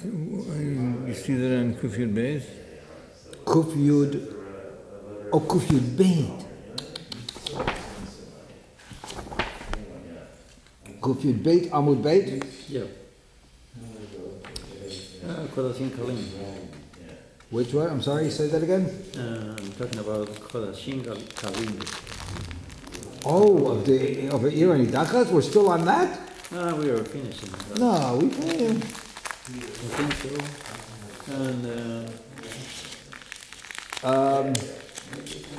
You see that on Kuf Yud Beis? Kuf Yud, Kuf Yud Beit. Kuf Yud Beit, Amud Beit? Yeah. Kodashim Kalim. Which one? I'm sorry, say that again? I'm talking about Kodashim Kalim. Oh, of Ir Hanidachat? We're still on that? We are finishing. No, we finished. I think so. And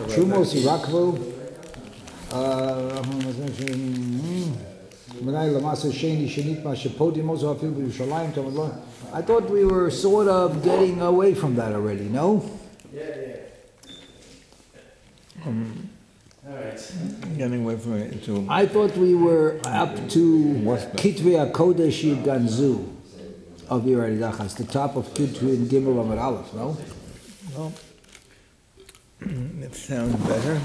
Trumos Irakvu. I thought we were sort of getting away from that already, no? Getting away from it to... I thought we were up to Kitvei HaKodesh Ganzu of Ir Hanidachat, the top of Kitvei and Gimel Amud Aleph, no? Well, it sounds better.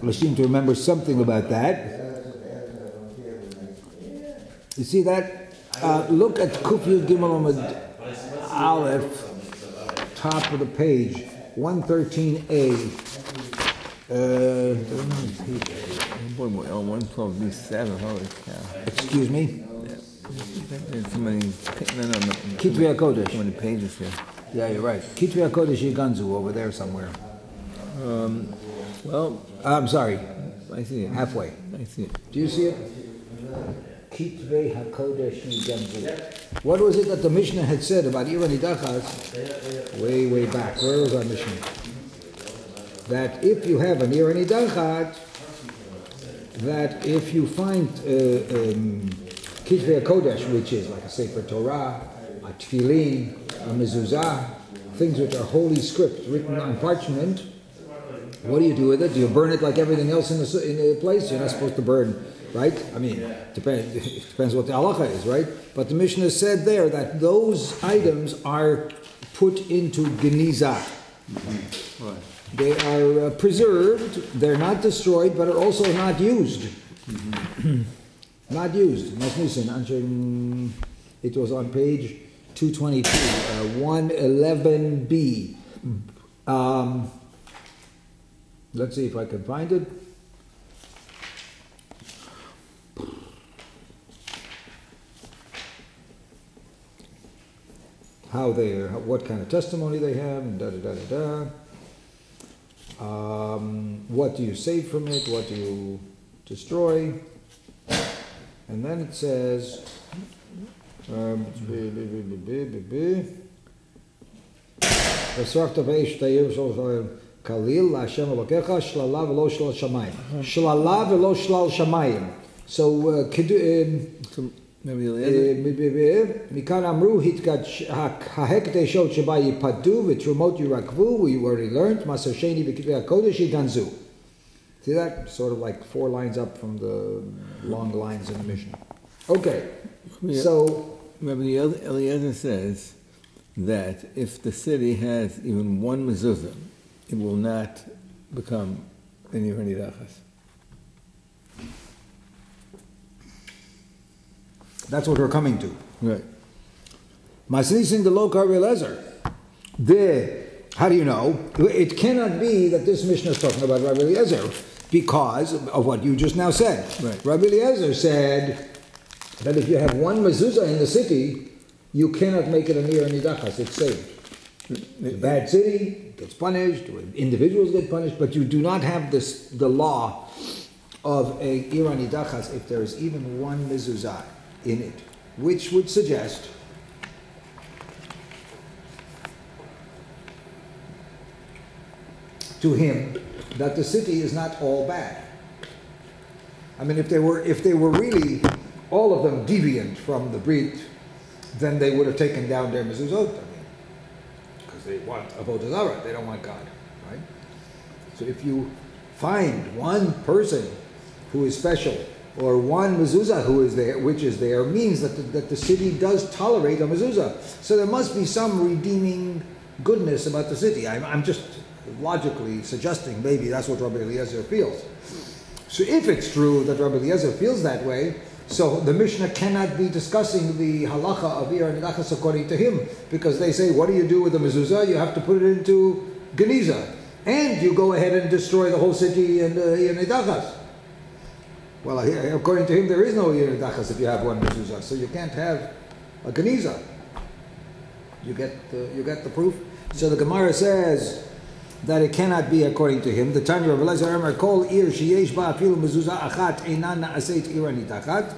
I seem to remember something about that. You see that? Look at Kuf Yud Gimel Amud Aleph, top of the page, 113a. 112b7, holy cow. Excuse me? There's so many... Kitvei HaKodesh. So many pages here. Yeah, you're right. Kitvei HaKodesh Ganzu over there somewhere. Well... I'm sorry. I see it. Halfway. I see it. Do you see it? Kitvei HaKodesh Ganzu. What was it that the Mishnah had said about Ir Hanidachat way back? Where was our Mishnah? That if you have an Ir Hanidachat, that if you find Kitvei HaKodesh, which is like a Sefer Torah, a Tefillin, a Mezuzah, things which are holy script written on parchment, what do you do with it? Do you burn it like everything else in the place? You're not supposed to burn, right? I mean, it depends what the halacha is, right? But the Mishnah said there that those items are put into geniza. right. They are preserved, they're not destroyed, but are also not used. Not used. It was on page 222, 111b. Let's see if I can find it. How they are, what kind of testimony they have, and what do you save from it? What do you destroy? And then it says, Kalil Hashem Elokecha Shlala V'lo Shlal Shamayim. Shlala V'lo Shlal Shamayim. So, maybe Eliezri? Mikan Amru Hitgat HaHekdeshot Sheba Yipadu V'Trumot Yirakvu. We already learned Maser Sheni B'Kitvei HaKodesh Yiganzu. See that? Sort of like 4 lines up from the long lines in the Mishnah. Okay, so... Rabbi Eliezri says that if the city has even one mezuzah, it will not become an Ir Hanidachat. That's what we're coming to. Right. Masnisin de lo Rabbi Eliezri. How do you know? It cannot be that this Mishnah is talking about Rabbi Eliezri because of what you just now said. Right. Rabbi Eliezri said that if you have one mezuzah in the city, you cannot make it an Ir Hanidachat. It's saved. It's a bad city, gets punished, individuals get punished, but you do not have the law of a Ir Hanidachat if there is even one mezuzah in it, which would suggest to him that the city is not all bad. I mean, if they were really all of them deviant from the Brit, then they would have taken down their mezuzot. Because they want avodah zarah, they don't want God, right? So if you find one person who is special, or one mezuzah who is there, which is there, means that the city does tolerate a mezuzah. So there must be some redeeming goodness about the city. I'm just logically suggesting maybe that's what Rabbi Eliezri feels. So if it's true that Rabbi Eliezri feels that way, So the Mishnah cannot be discussing the halacha of Ir Hanidachas according to him, because they say, what do you do with the mezuzah? You have to put it into Geniza. And you go ahead and destroy the whole city and Ir Hanidachas. Well, according to him, there is no Ir Hanidachas if you have one mezuzah, so you can't have a Geniza. You get the proof? So the Gemara says that it cannot be according to him. The Tanya of Eliezri Amar Kol Ir Sheyesh Ba Afilu Mezuzah Achat Einan Na'aseit Ir Hanidachat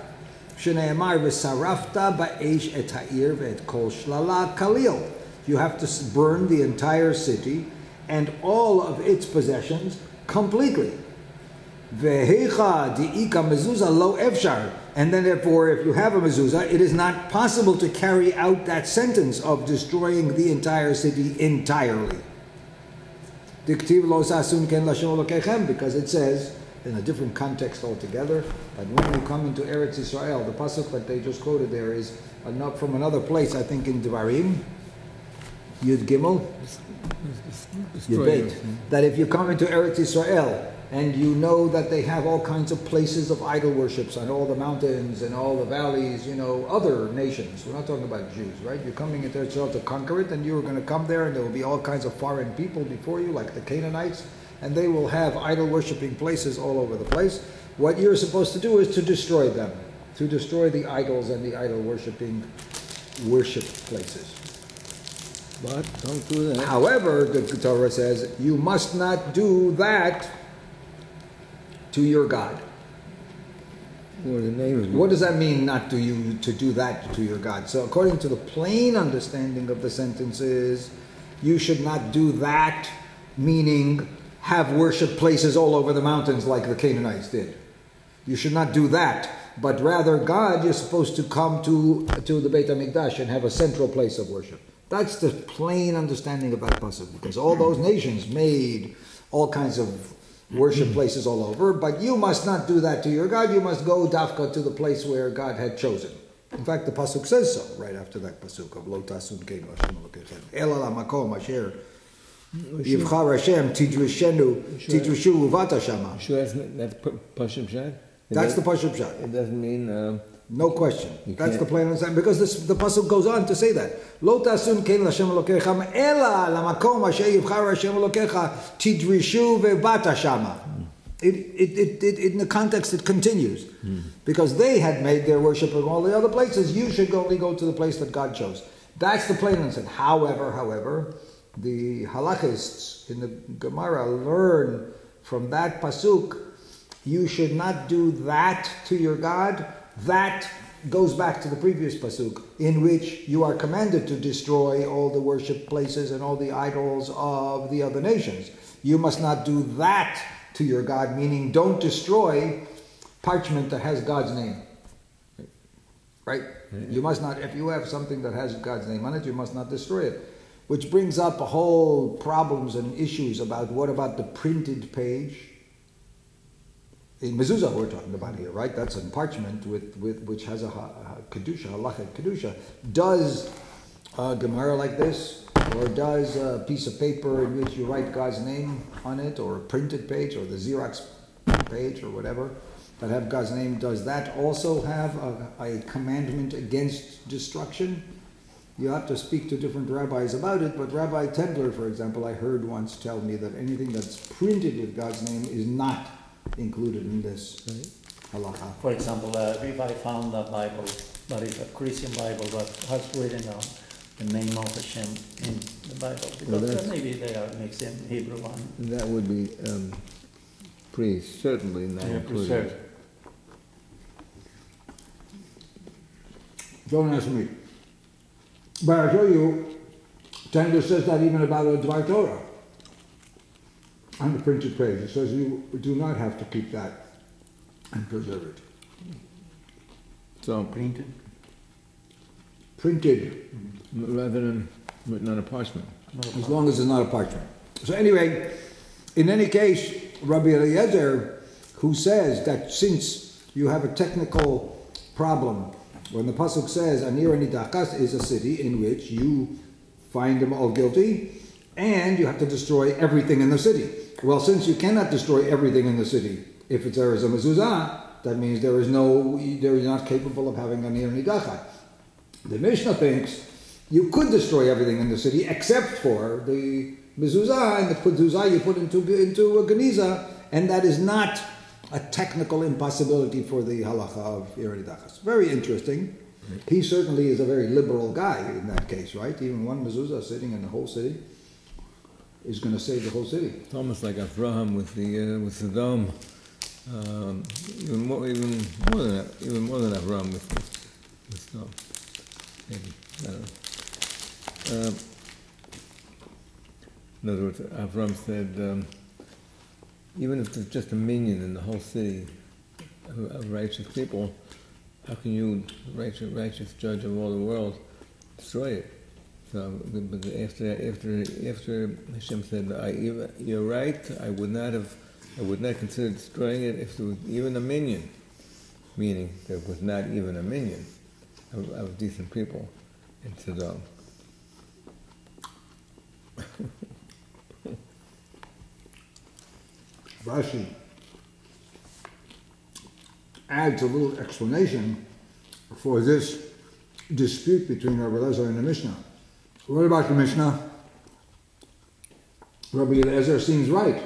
Shne'emar V'Sarafta Ba'esh Et Ha'ir Ve'et Kol Shlala Kalil. You have to burn the entire city and all of its possessions completely. Ve'hecha Di'ika Mezuzah Lo Efshar. And then therefore, if you have a mezuzah, it is not possible to carry out that sentence of destroying the entire city entirely. Because it says, in a different context altogether, that when you come into Eretz Yisrael, the pasuk that they just quoted there is from another place, I think in Devarim, Yud Gimel, Yud Beit, that if you come into Eretz Yisrael, and you know that they have all kinds of places of idol worships on all the mountains and all the valleys, other nations. We're not talking about Jews, right? You're coming into Israel to conquer it, and you're going to come there, and there will be all kinds of foreign people before you, like the Canaanites, and they will have idol worshipping places all over the place. What you're supposed to do is to destroy them, to destroy the idols and the idol worshipping worship places. But don't do that. However, the Torah says, you must not do that to your God. What does that mean, not to do that to your God? So according to the plain understanding of the sentences, you should not do that, meaning have worship places all over the mountains like the Canaanites did. You should not do that, but rather God, you're supposed to come to the Beit HaMikdash and have a central place of worship. That's the plain understanding of that pasuk, because all those nations made all kinds of worship places all over, but you must not do that to your God. You must go dafka to the place where God had chosen. In fact, the pasuk says so right after that pasuk of Lo Tasun Kein L'Hashem Elokechem Ela Lamakom Asher Yivchar Hashem Tidrishu Uvata Shama. Sure, that's Pashut. That's the Pashut Pshat. It doesn't mean. No question. That's the plain understanding, because the pasuk goes on to say that. Lo tasun kein l'Hashem Elokechem ela lamakom asher yivchar Hashem Elokecha tidrishu ve'bata shama. In the context it continues, because they had made their worship in all the other places. You should only go to the place that God chose. That's the plain understanding. However, the halachists in the Gemara learn from that pasuk, you should not do that to your God. That goes back to the previous pasuk, in which you are commanded to destroy all the worship places and all the idols of the other nations. You must not do that to your God, meaning don't destroy parchment that has God's name. Right? You must not, if you have something that has God's name on it, you must not destroy it. Which brings up a whole problems and issues about what about the printed page. In mezuzah we're talking about here, right? That's a parchment with which has a kedusha, halacha kedusha. Does a Gemara like this, or does a piece of paper in which you write God's name on it, or a printed page, or the Xerox page, or whatever, that have God's name, does that also have a commandment against destruction? You have to speak to different rabbis about it, but Rabbi Tendler, for example, I heard once tell me that anything that's printed with God's name is not included in this halacha. For example, Levi found a Bible, but it's a Christian Bible, but has written down the name of Hashem in the Bible, because maybe they are mixed in Hebrew one. That would be certainly not included. Don't ask me. But I'll show you, Tender says that even about a Dvar Torah. On the printed page, it says you do not have to keep that and preserve it. So Printed? Rather than written on a parchment. As long as it's not a parchment. So anyway, in any case, Rabbi Eliezri, who says that since you have a technical problem, when the pasuk says Anir Hanidachat is a city in which you find them all guilty, and you have to destroy everything in the city. Well, since you cannot destroy everything in the city, if it's there as a mezuzah, That means they're not capable of having a nir nidachat. The Mishnah thinks you could destroy everything in the city except for the mezuzah, and the mezuzah you put into a geniza, and that is not a technical impossibility for the halacha of nir nidachas. Very interesting. He certainly is a very liberal guy in that case, right? Even one mezuzah sitting in the whole city is going to save the whole city. It's almost like Avraham with the dome. Even more than Avraham with dome. Maybe, I don't know. In other words, Avram said, even if there's just a minion in the whole city of righteous people, how can you, righteous judge of all the world, destroy it? So, but after Hashem said, "You're right. I would not consider destroying it if there was even a minion," meaning there was not even a minion of decent people in Sodom. Rashi adds a little explanation for this dispute between Rabbi Eliezri and the Mishnah. What about the Mishnah? Rabbi Eliezri seems right.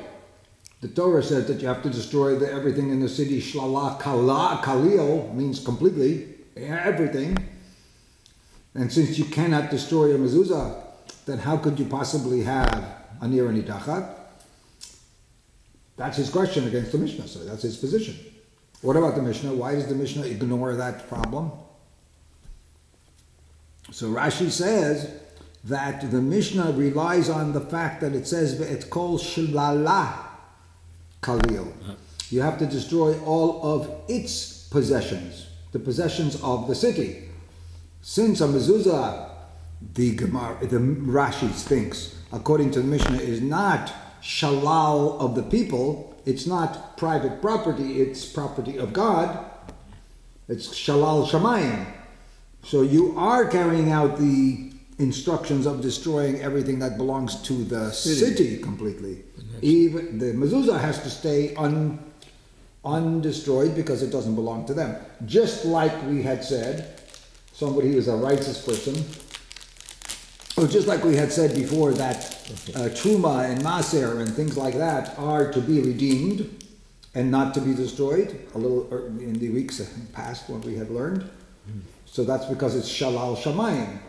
The Torah says that you have to destroy everything in the city. Shlala kalil means completely, everything. And since you cannot destroy a mezuzah, then how could you possibly have a nir nidachat? That's his question against the Mishnah, so that's his position. What about the Mishnah? Why does the Mishnah ignore that problem? So Rashi says that the Mishnah relies on the fact that it says it's called shlala kalil. You have to destroy all of its possessions, the possessions of the city. Since a mezuzah, the Rashi thinks, according to the Mishnah, is not shalal of the people, it's not private property, it's property of God, it's shalal shamayim. So you are carrying out the instructions of destroying everything that belongs to the city completely. Even the mezuzah has to stay undestroyed because it doesn't belong to them. Just like we had said, somebody who is a righteous person, just like we had said before that truma and maser and things like that are to be redeemed and not to be destroyed, a little in the weeks past when we had learned. So that's because it's shalal shamayim.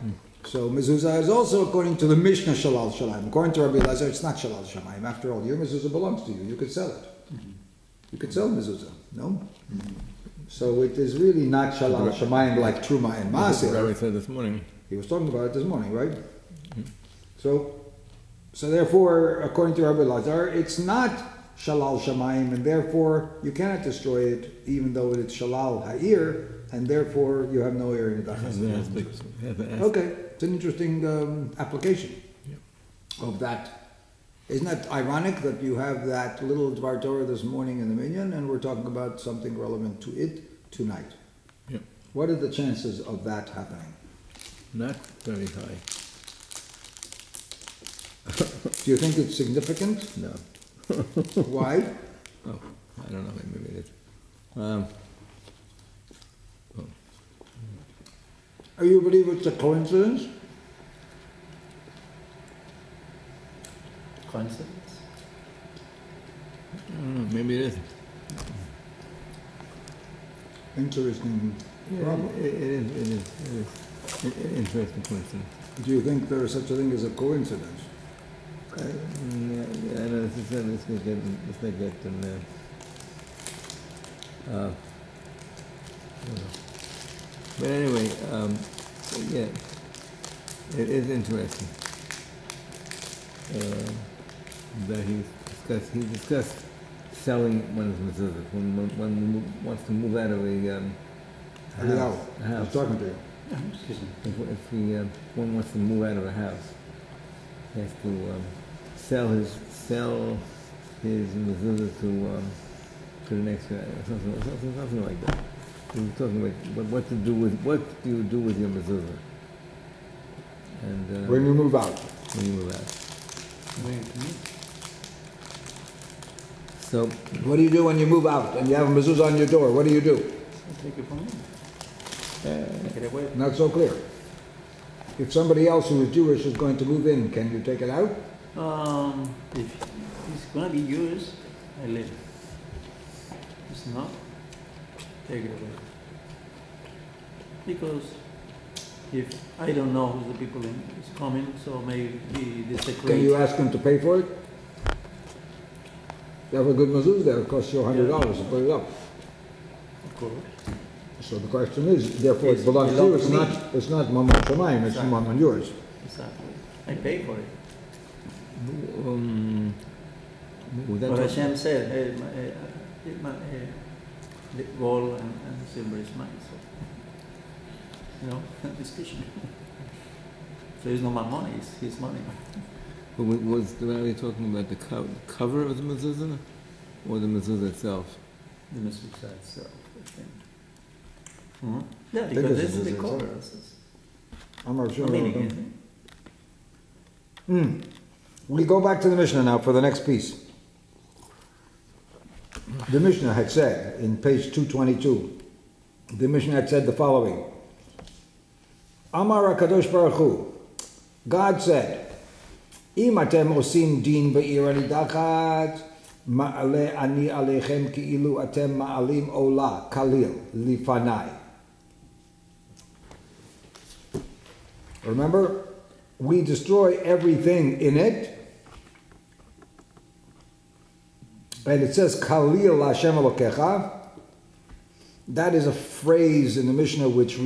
So mezuzah is also, according to the Mishnah, shalal shamayim. According to Rabbi Eliezri, it's not shalal shamayim. After all, your mezuzah belongs to you. You could sell it. You could sell mezuzah, no? So it is really not shalal shamayim like truma and maser. Rabbi said this morning. He was talking about it this morning, right? So therefore, according to Rabbi Eliezri, it's not shalal shamayim, and therefore you cannot destroy it, even though it's shalal ha'ir, and therefore you have no ir nidachas. Okay, it's an interesting application of that. Isn't that ironic that you have that little Dvar Torah this morning in the Minyan, and we're talking about something relevant to it tonight? Yeah. What are the chances of that happening? Not very high. Do you think it's significant? No. Why? Oh, I don't know. Maybe it is. Are you believe it's a coincidence? Coincidence? I don't know. Maybe it is. Interesting problem. It is an interesting coincidence. Do you think there is such a thing as a coincidence? I know this may get but anyway, yeah, it is interesting that he discussed selling one of his mezuzahs when he wants to move out of a house. I was talking to you. Excuse me. If one wants to move out of a house, he has to sell his mezuzah to the next guy, something like that. He was talking about what do you do with your mezuzah? And When you move out. when you move out. So, What do you do when you move out and you have a mezuzah on your door? What do you do? Take it from me. Take it away. Not so clear. If somebody else who is Jewish is going to move in, can you take it out? If it's gonna be used, I leave it. If not, take it away. Because if I don't know who the people is coming, so maybe desecrate. Can you ask them to pay for it? You have a good mezuzah there, it costs you $100 to put it up. Of course. So the question is, therefore it It belongs to you, belongs it's to not Mamon Shemayim, it's Exactly. Mamon yours. Exactly. I pay for it. would that But talk- Hashem said, hey, the gold and silver is mine. So, discussion. So it's not my money, it's his money. But was the rabbi talking about the cover of the mezuzah or the mezuzah itself? The mezuzah itself, I think. Hmm? Yeah, think because it's this is the the mezuzah cover. I'm not sure. Meaning, We go back to the Mishnah now for the next piece. The Mishnah had said, in page 222, the Mishnah had said the following. Amar HaKadosh Baruch Hu, God said, Im atem osim din ba'ir Hanidachat, ma'ale ani alechem ki'ilu atem ma'alim ola kalil lifanai. Remember, we destroy everything in it. And it says, Kalil Hashem Elokecha. That is a phrase in the Mishnah which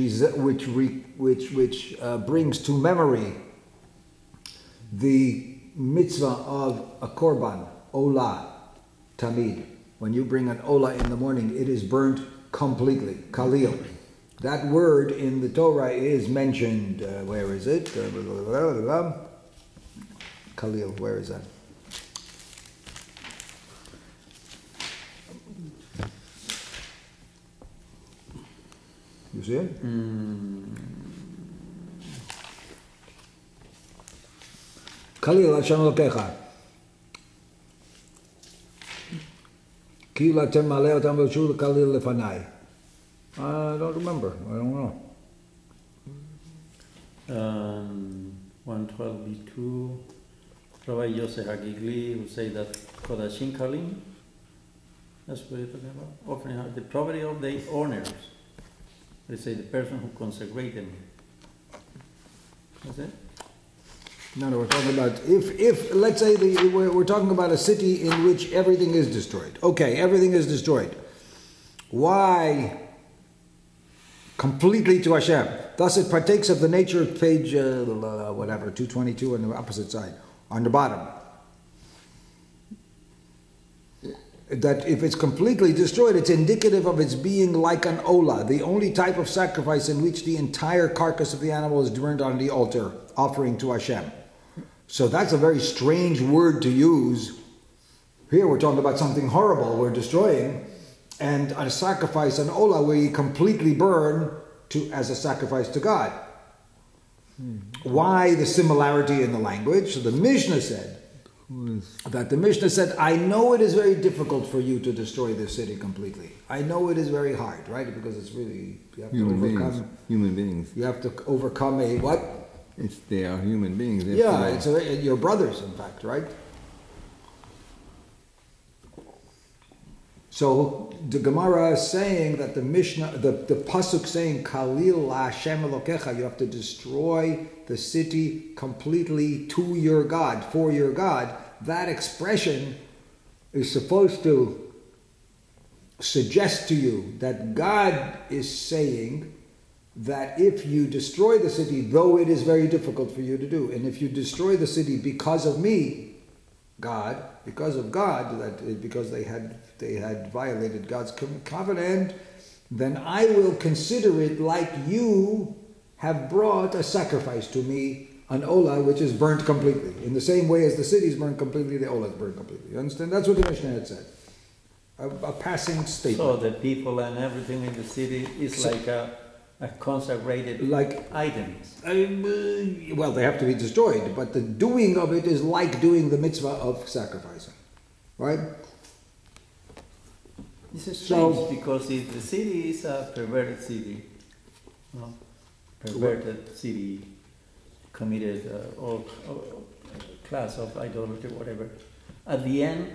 brings to memory the mitzvah of a korban, olah, tamid. When you bring an olah in the morning, it is burnt completely, kalil. That word in the Torah is mentioned, where is it? Kalil, where is that? You see it? Kalil Hashem Elokecha. Ki latem maleh otam v'shu kalil lefanai. I don't remember. I don't know. 112b2, Rabbi Yosef Hagigli will say that Kodashim Kalim, that's what you're talking about, offering out the property of the owners. They say the person who consecrated them. That's it? No, we're talking about if let's say we're talking about a city in which everything is destroyed. Okay, everything is destroyed. Why completely to Hashem? Thus it partakes of the nature of page 222 on the opposite side, on the bottom. That if it's completely destroyed, it's indicative of its being like an olah, the only type of sacrifice in which the entire carcass of the animal is burned on the altar, offering to Hashem. So that's a very strange word to use. Here we're talking about something horrible we're destroying, and a sacrifice, an olah, we completely burn as a sacrifice to God. Why the similarity in the language? So the Mishnah said, I know it is very difficult for you to destroy this city completely. I know it is very hard, right? Because it's really, you have to overcome. Human beings. You have to overcome a what? They are human beings. It's your brothers, in fact, right? So the Gemara is saying that the Mishnah, the pasuk saying Kalil Hashem Elokecha, you have to destroy the city completely to your God, for your God. That expression is supposed to suggest to you that God is saying that if you destroy the city, though it is very difficult for you to do, and if you destroy the city because of me, God, because of God, because they had violated God's covenant, then I will consider it like you have brought a sacrifice to me, an olah which is burnt completely. In the same way as the city is burnt completely, the olah is burnt completely. You understand? That's what the Mishnah had said. A passing statement. So the people and everything in the city is like a consecrated items. Well, they have to be destroyed, but the doing of it is like doing the mitzvah of sacrificing. Right? This is So- strange because the city is a perverted city. No? Perverted city, committed all class of idolatry, whatever. At the end,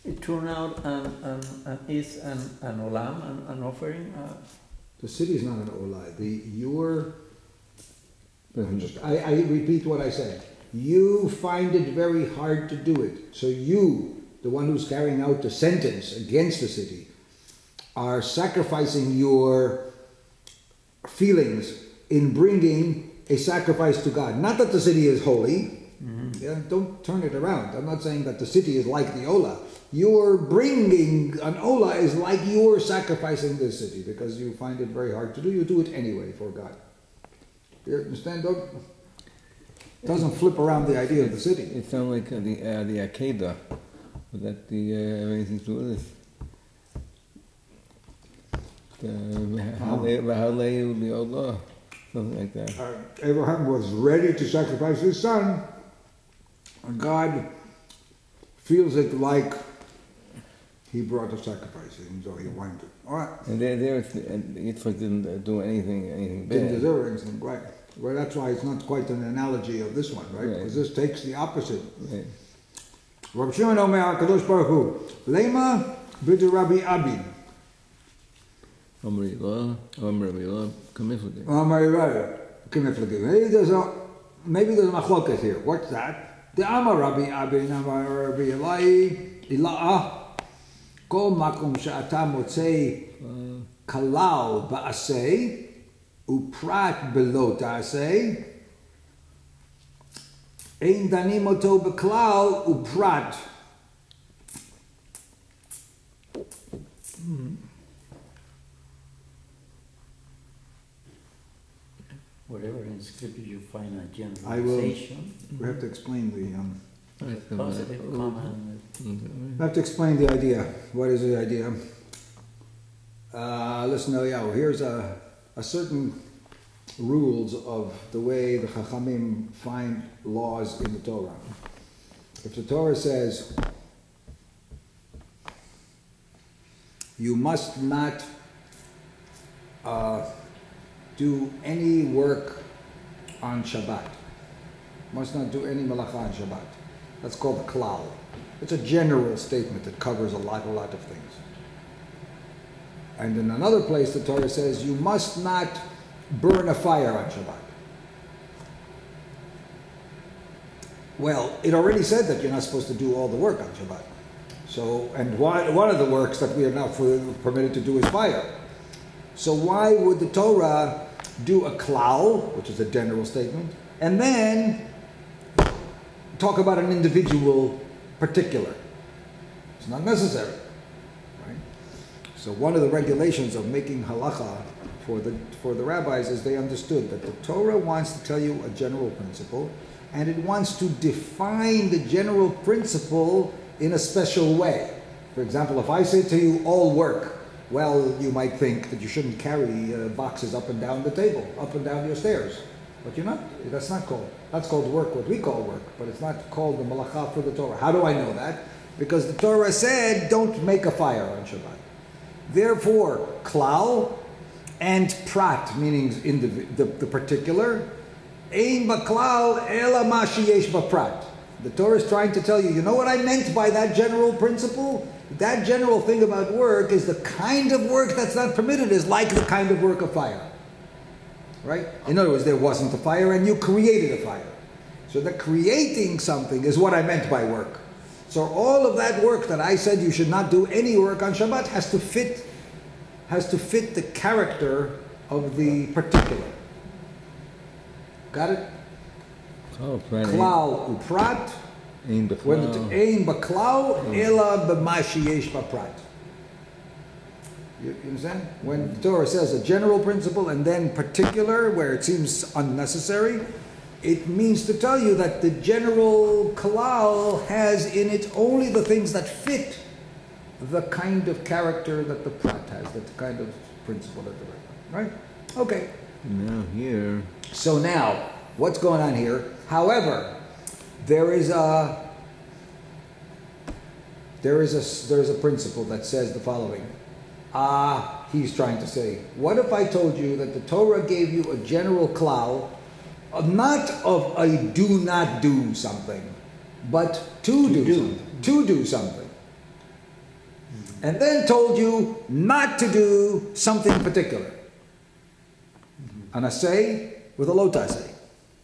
it turned out is an olam, an offering. The city is not an olah. I repeat what I said. You find it very hard to do it. So you, the one who's carrying out the sentence against the city, are sacrificing your feelings in bringing a sacrifice to God. Not that the city is holy. Yeah, don't turn it around. I'm not saying that the city is like the olah. You're bringing an olah is like you're sacrificing the city because you find it very hard to do. You do it anyway for God. You understand? Doesn't flip around the idea of the city. It sounds like the Akedah. Would that be have anything to do with this? How lay would be Allah, something like that. Abraham was ready to sacrifice his son. And God feels it like he brought the sacrifice, and so he wanted it. All right. And Yitzchak didn't do anything bad. Didn't deserve anything, right? Well, that's why it's not quite an analogy of this one, right? Because this takes the opposite. Right. Rabbi Shimon Omer HaKadosh Baruch Hu, Lema b'du Rabbi Abin. Amri Allah, Kamiflagim. Maybe there's a machloket here. What's that? The Amar Rabbi Abin, Amar Rabbi Eliyahu, Kol makom she'ata motzei kalal ba'asei, uprat belo ta'asei, ein danim oto beklal uprat. Whatever in scripture you find a I will. generalization. We have to explain Positive comment. I have to explain the idea. What is the idea? Listen, Eliyahu, here's a certain rules of the way the Chachamim find laws in the Torah. If the Torah says you must not do any work on Shabbat, must not do any malacha on Shabbat. That's called the klal. It's a general statement that covers a lot of things. And in another place, the Torah says you must not burn a fire on Shabbat. Well, it already said that you're not supposed to do all the work on Shabbat. So, and one of the works that we are not permitted to do is fire. So why would the Torah do a klal, which is a general statement, and then talk about an individual particular? It's not necessary, right? So one of the regulations of making halacha for the rabbis is they understood that the Torah wants to tell you a general principle, and it wants to define the general principle in a special way. For example, if I say to you, all work, well, you might think that you shouldn't carry boxes up and down the table, up and down your stairs. But you're not, that's not called. That's called work, what we call work, but it's not called the malacha for the Torah. How do I know that? Because the Torah said, don't make a fire on Shabbat. Therefore, klal and prat, meaning the particular, ein baklal ela ma sheyesh baprat. The Torah is trying to tell you, you know what I meant by that general principle? That general thing about work is the kind of work that's not permitted is like the kind of work of fire. Right? In other words, there wasn't a fire and you created a fire. So the creating something is what I meant by work. So all of that work that I said you should not do any work on Shabbat has to fit the character of the particular. Got it? Klal uprat. Ein baklal ela b'ma sheyesh b'prat. You understand? When the Torah says a general principle and then particular, where it seems unnecessary, it means to tell you that the general klal has in it only the things that fit the kind of character that the prat has, the kind of principle that the right? Okay. Now here. So now, what's going on here? However, there is a principle that says the following. He's trying to say, what if I told you that the Torah gave you a general klal, not of a do not do something, but to do something. And then told you not to do something particular. An asay with a lot asay.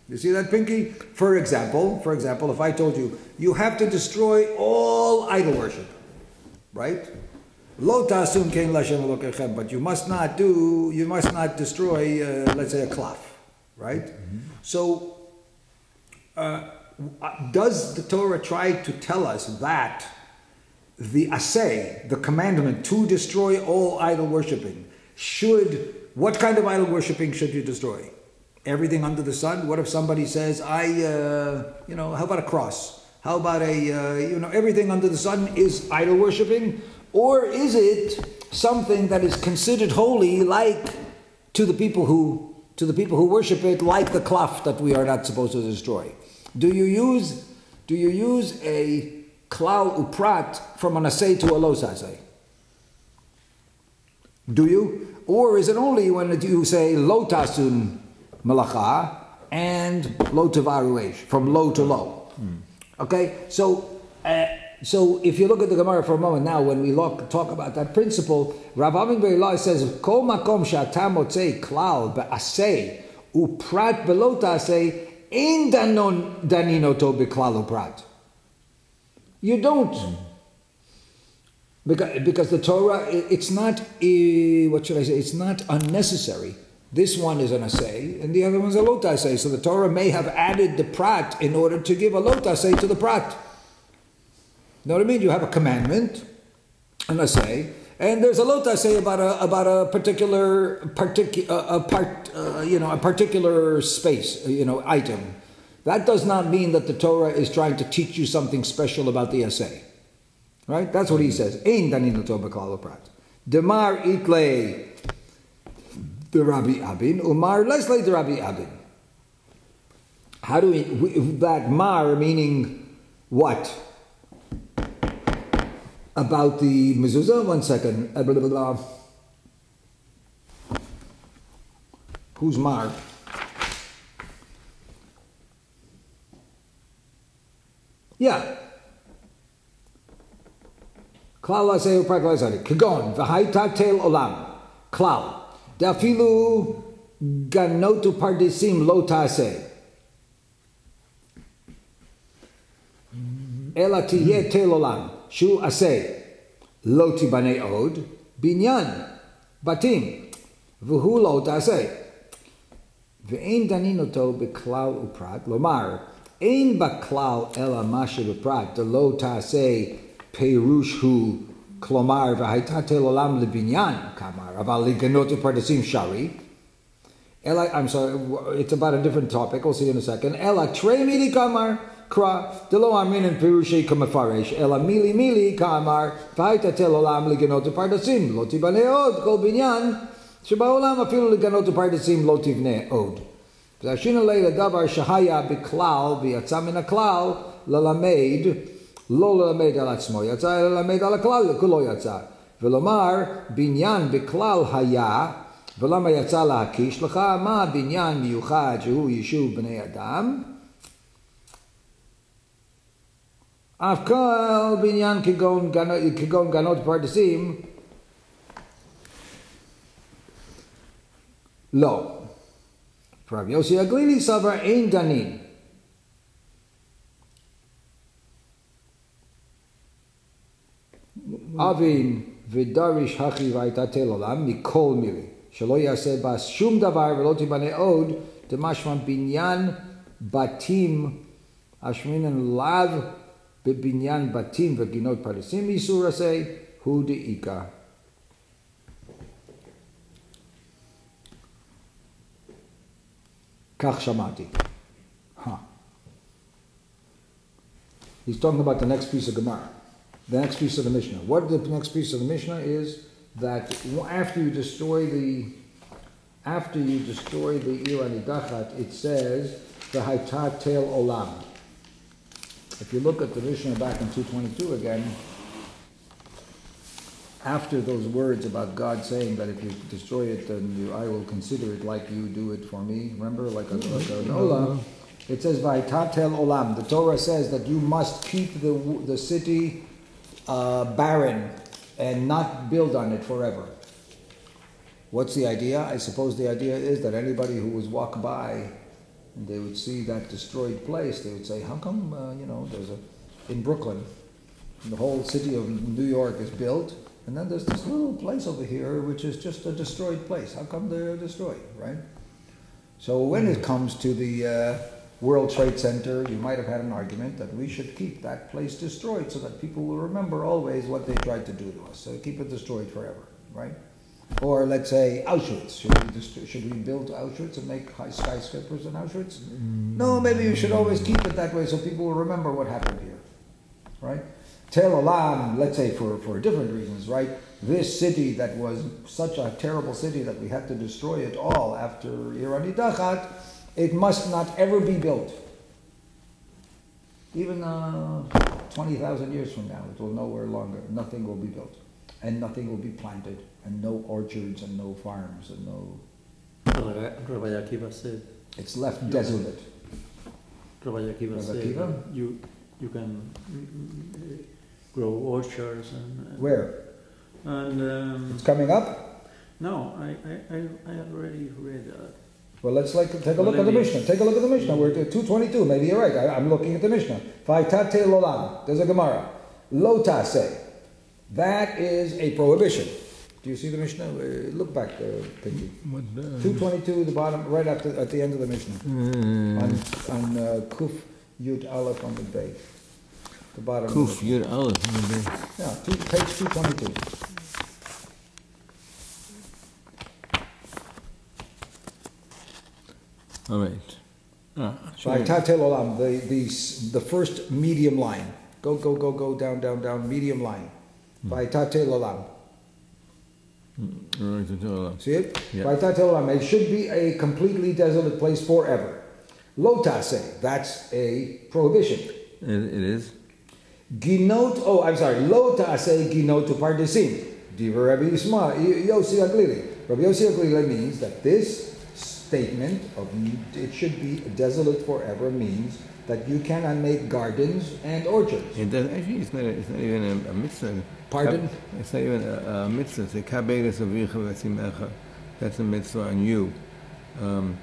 You see that, Pinky? For example, if I told you, you have to destroy all idol worship, right? Lo ta'asun kein l'Hashem Elokechem, but you must not destroy, let's say, a klaf, right? Mm-hmm. So, does the Torah try to tell us that the asay, the commandment to destroy all idol worshipping, what kind of idol worshipping should you destroy? Everything under the sun? What if somebody says, how about a cross? How about everything under the sun is idol worshipping? Or is it something that is considered holy, like to the people who worship it, like the klaf that we are not supposed to destroy? Do you use a klal uprat from an asay to a los asay? Do you? Or is it only when you say lo tasun malacha and lo tavaru from low to low? Okay, so if you look at the Gemara for a moment now, when we talk about that principle, Rav Avin Be'ilai says, Kol makom she'ata motzei klal be'asei uprat be'lo ta'asei ein daninoto be'klal uprat. You don't. Because the Torah, it's not, it's not unnecessary. This one is an asay, and the other one's a lot asay. So the Torah may have added the prat in order to give a lot asay to the prat. You know what I mean? You have a commandment, an asay, and there's a lot asay about a particular space, item. That does not mean that the Torah is trying to teach you something special about the asay. Right? That's what he says. Ein danin l'to b'klal uprat. Demar itle the Rabbi Abin, umar lesle the Rabbi Abin. How do that mar meaning what? About the mezuzah? 1 second. Blah, blah, blah. Who's mar? Yeah. Klal aseh uprat klal aseh. Kagon v'haita tel olam. Klal. Dafilu ganotu pardesim lo ta'aseh. Ela tiyeh tel olam. Shu aseh. Lo tibane od. Binyan. Batim. V'hu lo ta'aseh. V'ein daninoto beklal uprat. Lomar. Ein baklal ela mashe beprat. De lo ta'aseh. Perush hu klomar v'haita tel olam lebinyan kamar aval liganot pardesim shari. Ela, I'm sorry, it's about a different topic. We'll see in a second. Ela trei mili kamar kra de lo amin and perushei kamafaresh. Ela mili kamar v'haita tel olam liganot pardesim lo tibane od kol binyan shebaolam afilu liganot pardesim lo tivne od. V'ashina leila davar shahaya biklal v'yatza min haklal lalamed. לא ללמד על עצמו יצא, אלא ללמד על הכלל, כולו יצא. ולומר, בניין בכלל היה, ולמה יצא להקיש לך, מה בניין מיוחד שהוא יישוב בני אדם? אף כל בניין כגון גנות פרדסים, לא. רב יוסי הגלילי סבר אין דנין. אבין ודריש הכי והייתה תל עולם מכל מילי, שלא יעשה בה שום דבר ולא תיבנה עוד, דמשמע בניין בתים, השמינן לאו בבניין בתים וגינות פרדסים איסור עשה, הוא דאיקה. כך שמעתי. He's talking about the next piece of Gemara. The next piece of the Mishnah. What the next piece of the Mishnah is that after you destroy the Hanidachat, it says the Haytat Tel Olam. If you look at the Mishnah back in 222 again, after those words about God saying that if you destroy it, then I will consider it like you do it for me. Remember, like an olam. It says, "Vaytatel olam." The Torah says that you must keep the city barren and not build on it forever. What's the idea? I suppose the idea is that anybody who was walk by and they would see that destroyed place, they would say, "How come there's in Brooklyn, the whole city of New York is built, and then there's this little place over here which is just a destroyed place. How come they're destroyed, right?" So when it comes to the World Trade Center, you might have had an argument that we should keep that place destroyed so that people will remember always what they tried to do to us. So keep it destroyed forever, right? Or let's say Auschwitz. Should we build Auschwitz and make high skyscrapers in Auschwitz? No, maybe you should always keep it that way so people will remember what happened here, right? Tel Olam, let's say for different reasons, right? This city that was such a terrible city that we had to destroy it all after Hanidachat, it must not ever be built. Even 20,000 years from now, it will nowhere longer. Nothing will be built. And nothing will be planted. And no orchards and no farms and no... Rabbi Akiva said... It's left desolate. Rabbi Akiva said you can grow orchards and... Where? And... it's coming up? No, I already read that. Well, let's take a look at the Mishnah. Take a look at the Mishnah. We're at 222. Maybe you're right. I'm looking at the Mishnah. Vaytate lolam. There's a Gemara. Lo taseh. That is a prohibition. Do you see the Mishnah? Look back, Pinky. 222, the bottom, right at the end of the Mishnah. On Kuf Yud Aleph on the base. The bottom. Kuf Yud Aleph on the base. Yeah, page 222. All right. Vaytatel olam, the first medium line. Go, down, medium line. Vaytatel olam. See it? Yeah. Vaytatel olam. It should be a completely desolate place forever. Lo taseh, that's a prohibition. It is. Ginot, Lo taseh ginot upardesim. Diva Rabbi Yossi Aglili. Rabbi Yossi Aglili means that this statement of it should be desolate forever means that you cannot make gardens and orchards. It does, actually, it's not even a mitzvah. Pardon? It's not even a mitzvah. It's a kabedes avicha v'asimecha. That's a mitzvah on you. Tel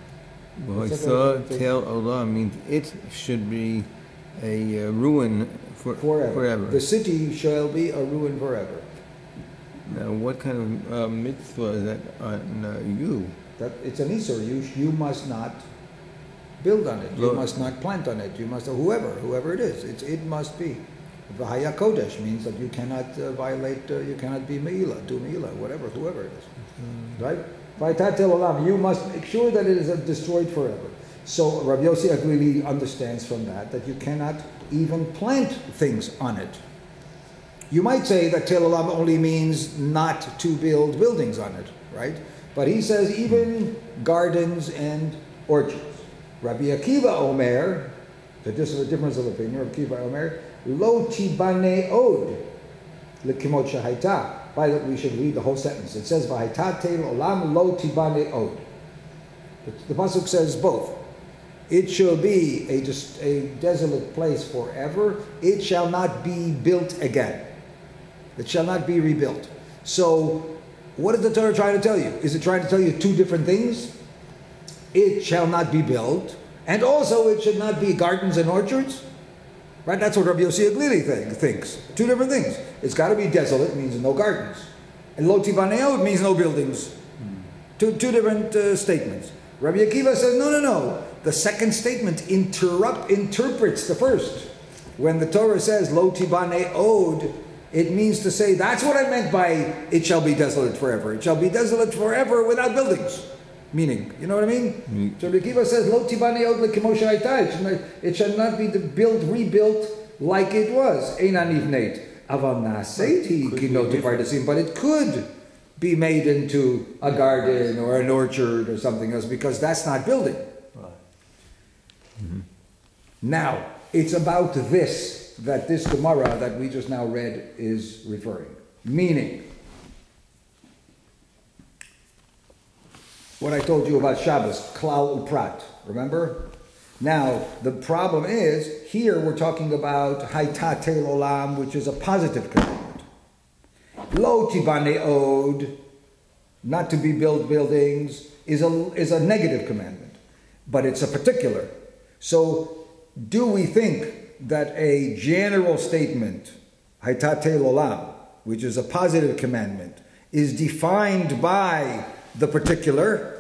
olam means it should be a ruin forever. The city shall be a ruin forever. Now, what kind of mitzvah is that on you? That it's an isur. You must not build on it. You must not plant on it. You must whoever it is. It must be. V'haya kodesh means that you cannot violate. You cannot be meila, do meila, whoever it is. Right? Vaytatel olam. You must make sure that it is destroyed forever. So Rabbi Yossi Aglili understands from that you cannot even plant things on it. You might say that tel olam only means not to build buildings on it, right? But he says even gardens and orchards. Rabbi Akiva Omer, this is a difference of opinion. Rabbi Akiva Omer, lo tibane od lekimot shahaita. By the way, we should read the whole sentence. It says v'haitate olam lo tibane od. The pasuk says both. It shall be a desolate place forever. It shall not be built again. It shall not be rebuilt. So, what is the Torah trying to tell you? Is it trying to tell you two different things? It shall not be built, and also it should not be gardens and orchards. Right? That's what Rabbi Yossi Aglili thinks. Two different things. It's got to be desolate, means no gardens. And lo tibaneo means no buildings. Two different statements. Rabbi Akiva says, no. The second statement interprets the first. When the Torah says lo tibane od, it means to say that's what I meant by it shall be desolate forever. It shall be desolate forever without buildings. Meaning, you know what I mean? So Rabbi Akiva says lo tibane od lekimo shayta. It shall not be rebuilt like it was. Einan ivneit aval naseiti kinot upardesim. But it could be made into a garden or an orchard or something else because that's not building. Now, it's about this that this Gemara that we just now read is referring. Meaning, what I told you about Shabbos, klal uprat, remember? Now, the problem is, here we're talking about haytate olam, which is a positive commandment. Lo tibane od, not to be built buildings, is a negative commandment, but it's a particular. So, do we think that a general statement, haytate olam, which is a positive commandment, is defined by the particular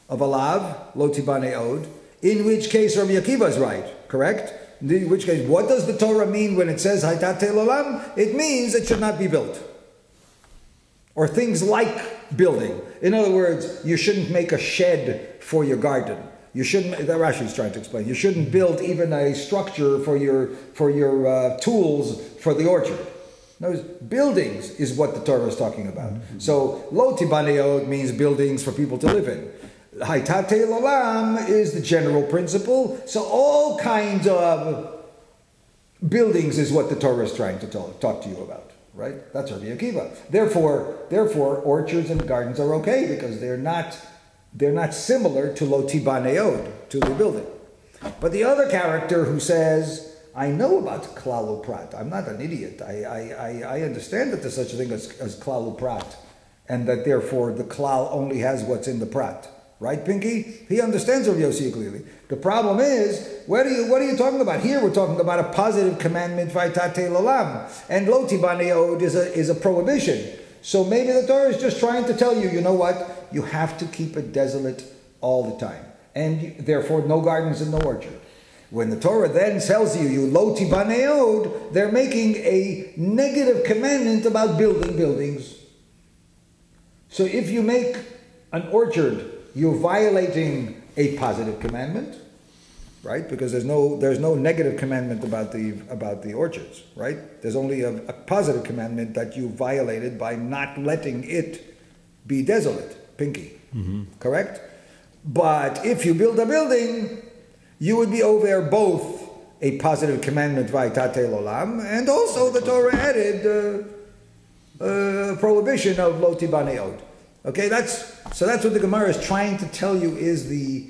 of alav, lo tibane od, in which case Rabbi Akiva is right, correct? In which case, what does the Torah mean when it says haytate olam? It means it should not be built. Or things like building. In other words, you shouldn't make a shed for your garden. You shouldn't, that Rashi is trying to explain, you shouldn't build even a structure for your tools for the orchard. No, buildings is what the Torah is talking about. Mm-hmm. So, lo tibane od means buildings for people to live in. Haytate olam is the general principle. So all kinds of buildings is what the Torah is trying to talk to you about. Right? That's Rabbi Akiva. Therefore, orchards and gardens are okay because they're not similar to lo tibane od, to the building. But the other character who says, I know about klal uprat. I'm not an idiot. I understand that there's such a thing as klal uprat, and that therefore the klal only has what's in the prat. Right, Pinky? He understands Rav Yossi clearly. The problem is, what are you talking about? Here we're talking about a positive commandment, vaytate l'olam, and lo tibane od is a prohibition. So maybe the Torah is just trying to tell you, you know what? You have to keep it desolate all the time, and therefore no gardens and no orchard. When the Torah then tells you lo tibane od, they're making a negative commandment about building buildings. So if you make an orchard, you're violating a positive commandment, right? Because there's no negative commandment about the orchards, right? There's only a positive commandment that you violated by not letting it be desolate, Pinky. Mm-hmm. Correct? But if you build a building, you would be over both a positive commandment vaytate l'olam, and also the Torah added prohibition of lo tibane od. Okay, that's what the Gemara is trying to tell you is the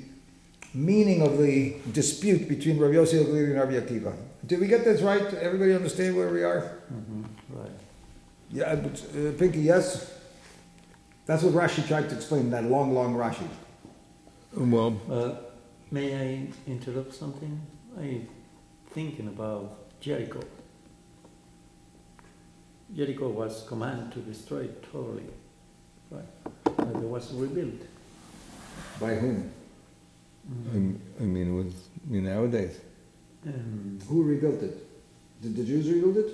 meaning of the dispute between Rav Yossi and Rabbi Akiva. Did we get this right? Everybody understand where we are? Mm-hmm. Right. Yeah, but, Pinky, yes? That's what Rashi tried to explain, that long Rashi. Well, may I interrupt something? I'm thinking about Jericho. Jericho was commanded to destroy it totally. Right. And it was rebuilt. By whom? I mean, it was nowadays. Who rebuilt it? Did the Jews rebuild it?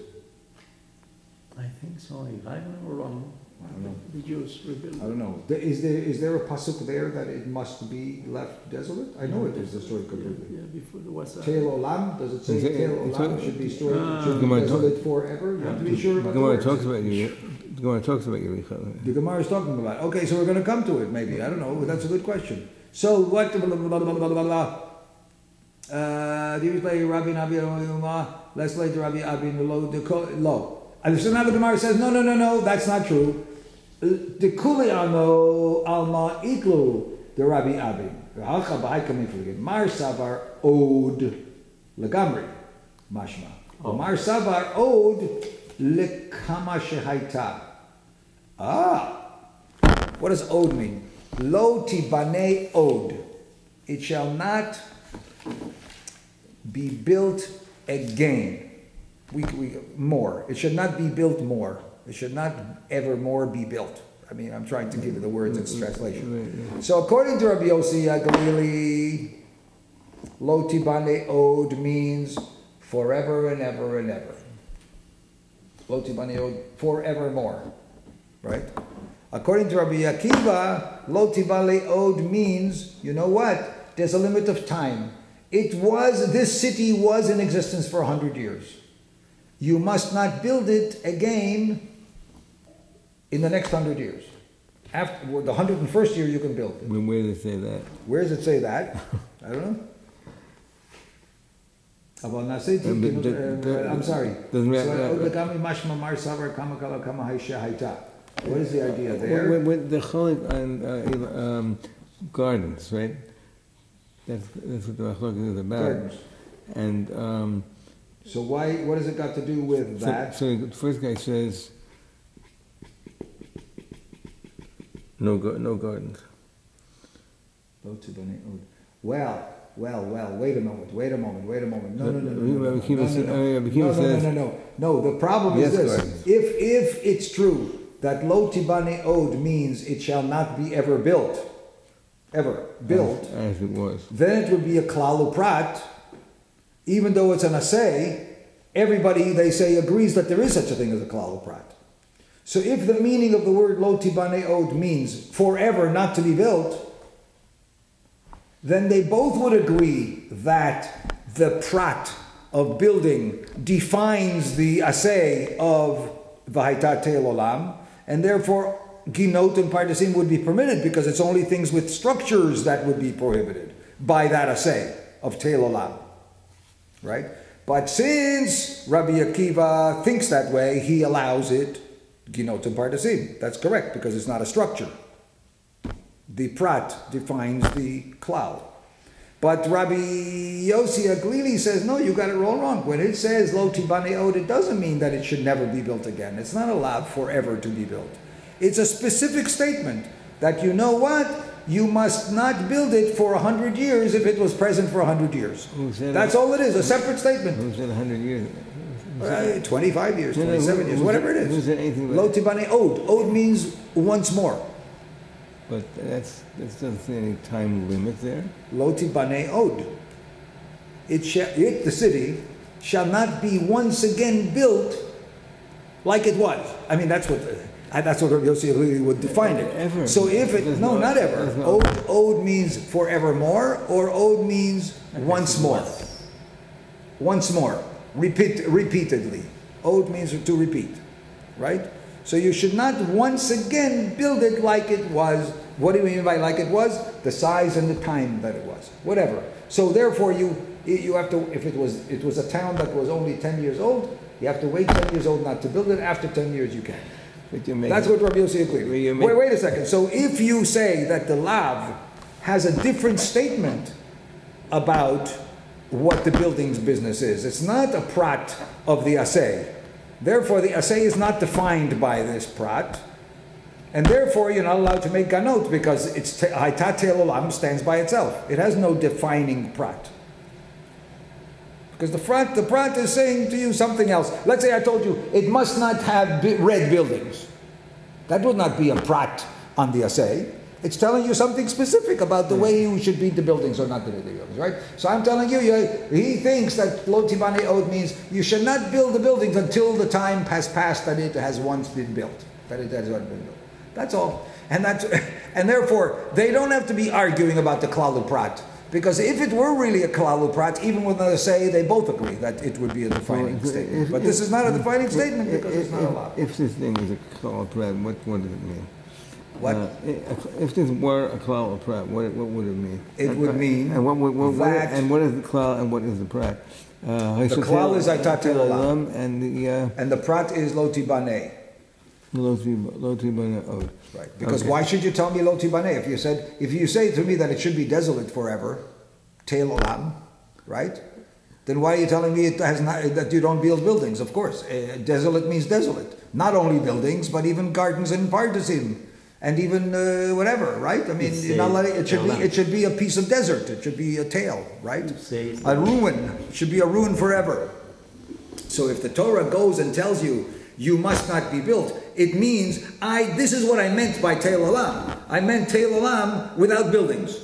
I think so. If I remember wrong, I don't know. The Jews rebuilt it. I don't know. Is there a pasuk there that it must be left desolate? I know it is destroyed completely. Yeah, before there was a... Teil olam, does it say Teil olam should be destroyed, should be desolate forever? You have to be sure about the Gemara talks about you. The Gemara talks about Yericho. The Gemara is talking about. Okay, so we're going to come to it. Maybe I don't know. That's a good question. So what? Do you play Rabbi Nabi? Let's play the Rabbi Abi Lo. And so now the Gemara says, no, that's not true. The Kuliano Alma Iklu the Rabbi Abi. Mar Savar Od Legamri Mashma. Mar Savar Od Lekama Shehaita. What does Od mean? Lo Tibane Od. It shall not be built again. More. It should not be built more. It should not ever more be built. I mean, I'm trying to give you the words in translation. So according to Rabbi Yossi Galili, Lo Tibane Od means forever and ever and ever. Lo Tibane Od, forevermore. Right? According to Rabbi Akiva, Lo Tibane Od means, you know what? There's a limit of time. This city was in existence for 100 years. You must not build it again in the next 100 years. After the 101st year, you can build it. Where does it say that? Where does it say that? I don't know. I'm sorry. What is the idea there? The Cholik and gardens, right? That's what the Machlokes is about. Gardens. And So what has it got to do with that? So the first guy says no gardens. Well, wait a moment. No. No, the problem is this. Gardens. If it's true that lo tibane od means it shall not be ever built, As it was. then it would be a klal uprat. Even though it's an assay, everybody, they say, agrees that there is such a thing as a klal uprat. So if the meaning of the word lo tibane od means forever not to be built, then they both would agree that the prat of building defines the assay of v'hayta teil olam, and therefore ginot and pardesim would be permitted because it's only things with structures that would be prohibited by that assay of teil olam. Right? But since Rabbi Akiva thinks that way, he allows it ginot and pardesim. That's correct because it's not a structure. The prat defines the klal. But Rabbi Yossi Aglili says, no, you got it all wrong. When it says lo tibane od, it doesn't mean that it should never be built again. It's not allowed forever to be built. It's a specific statement that you know what? You must not build it for 100 years if it was present for 100 years. That's all it is, a separate statement. Who said 100 years? 25 years, 27 years, whatever it Who is. said anything Lo like tibane od. Od means once more. But that doesn't say any time limit there. Lo tibane od. The city, shall not be once again built like it was. I mean, that's what Rabbi Yossi would define it. Ever. So if it, no, not ever. Od means forevermore, or od means once more. Once more. Repeatedly. Od means to repeat. Right? So you should not once again build it like it was. What do you mean by like it was? The size and the time that it was. Whatever. So therefore you have to, if it was a town that was only 10 years old, you have to wait 10 years old not to build it. After 10 years you can. That's what Rabbi Yossi agreed. Wait a second. So if you say that the lav has a different statement about what the building's business is, it's not a prat of the assay. Therefore, the assay is not defined by this prat, and therefore you're not allowed to make ganot because it's haytat teil olam stands by itself. It has no defining prat. Because the prat is saying to you something else. Let's say I told you it must not have red buildings. That would not be a prat on the assay. It's telling you something specific about the way you should build the buildings or not build the buildings, right? So I'm telling you, he thinks that lo tibane od means you should not build the buildings until the time has passed that it has once been built. That it has once been built. That's all. And therefore, they don't have to be arguing about the klal prat. Because if it were really a klal prat, even with another say, they both agree that it would be a defining statement. But this is not a defining statement because it's not allowed. If this thing is a klal prat, what does it mean? What? If this were a klal prat, what would it mean? It would mean and what is the klal and what is the prat? The klal is haytat teil olam, and the prat is lo tibane. Lo tibane od. Right. Because why should you tell me lo tibane? If you say to me that it should be desolate forever, teil olam, right? Then why are you telling me that you don't build buildings? Of course, desolate means desolate. Not only buildings, but even gardens and pardesim, and even whatever, right? I mean, you're not letting, it should be a piece of desert. It should be a tail, right? A ruin. It should be a ruin forever. So if the Torah goes and tells you, you must not be built, it means, this is what I meant by teil olam. I meant teil olam without buildings.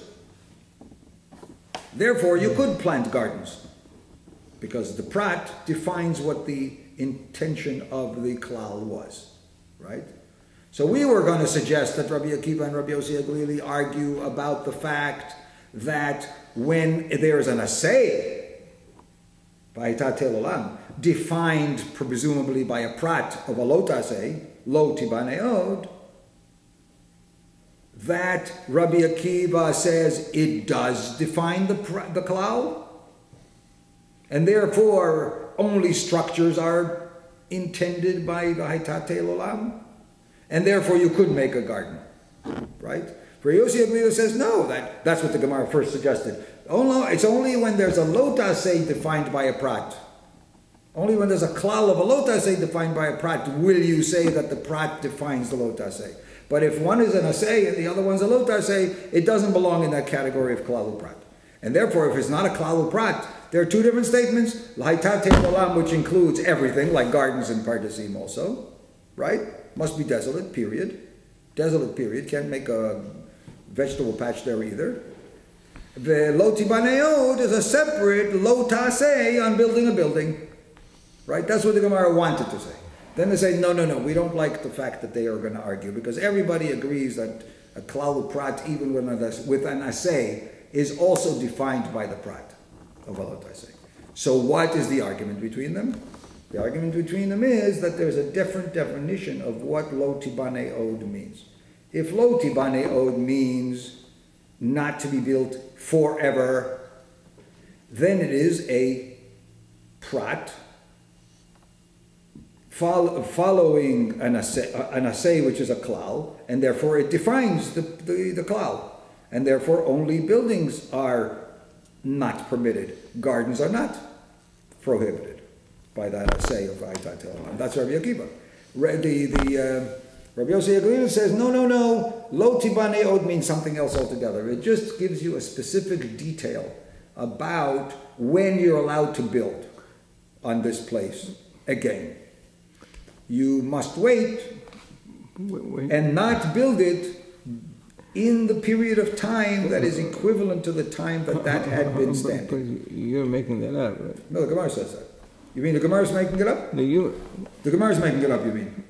Therefore, you could plant gardens. Because the prat defines what the intention of the klal was. Right? So we were going to suggest that Rabbi Akiva and Rabbi Yossi Aglili argue about the fact that when there is an assay, v'haytat teil olam, defined presumably by a prat of a lot assay, lo tibane od, that Rabbi Akiva says it does define the klal, and therefore only structures are intended by the haytat teil olam, and therefore you could make a garden, right? For Yossi Aglio says no, that's what the Gemara first suggested. It's only when there's a lotase defined by a prat. Only when there's a klal of a lotase defined by a prat will you say that the prat defines the lotase. But if one is an asay and the other one's a lotase, it doesn't belong in that category of klal prat. And therefore, if it's not a klal prat, there are two different statements. L'haitate olam, which includes everything, like gardens and pardesim also, right? Must be desolate, period. Desolate, period. Can't make a vegetable patch there either. The lo tibaneod is a separate lo taseh on building a building. Right? That's what the Gemara wanted to say. Then they say, no, we don't like the fact that they are going to argue, because everybody agrees that a klal prat, even with an aseh, is also defined by the prat of a lo taseh. So what is the argument between them? The argument between them is that there's a different definition of what lo tibaneod means. If lo tibaneod means not to be built forever, then it is a prat following an asay, which is a klal, and therefore it defines the klal, and therefore only buildings are not permitted. Gardens are not prohibited by that asay of Haitat Olam. That's Rabbi Akiva. Rabbi Yossi Aglio says, no, lo tibaneod means something else altogether. It just gives you a specific detail about when you're allowed to build on this place again. You must wait and not build it in the period of time that is equivalent to the time that had been standing. But you're making that up, right? No, the Gemara says that. You mean the Gemara is making it up? No, the Gemara is making it up, you mean?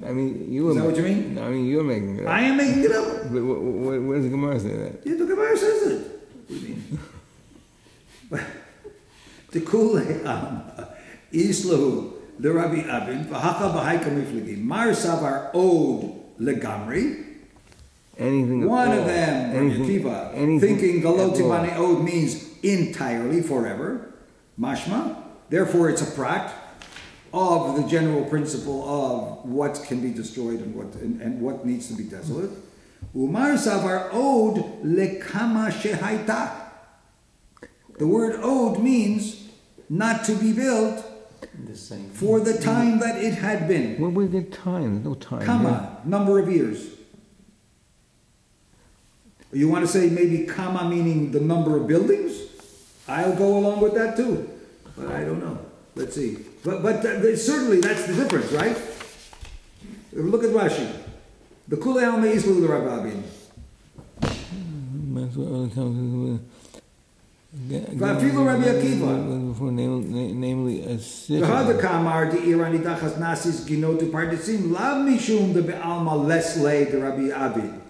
I mean, you. Is that what you mean? I mean, you're making it up. I am making it up. Where does the Gemara say that? Yeah, the Gemara says it. What do you mean? The Kulei Islahu, the Rabbi Abin, V'haka B'haika Mifligi, Mar Savar Od Legamri. Anything. One of them, Rabbi Akiva, thinking the Lo Tibane Od means entirely, forever. Mashma. Therefore, it's a prat of the general principle of what can be destroyed and what needs to be desolate. Umar Savar Od Lekama Shehaita. The word Od means not to be built for the time that it had been. What was the time? No time. Kama, number of years. You want to say maybe kama meaning the number of buildings? I'll go along with that too. But I don't know. Let's see. But certainly that's the difference, right? Look at Rashi. The Kulei Almei Islu the Rabbabin. Vafilu Rabbi Akiva. Namely a city. V'hada kamar di Hanidachat nasis ginotu pardesim lav mishum de be'alma leslei de Rabbi Abin.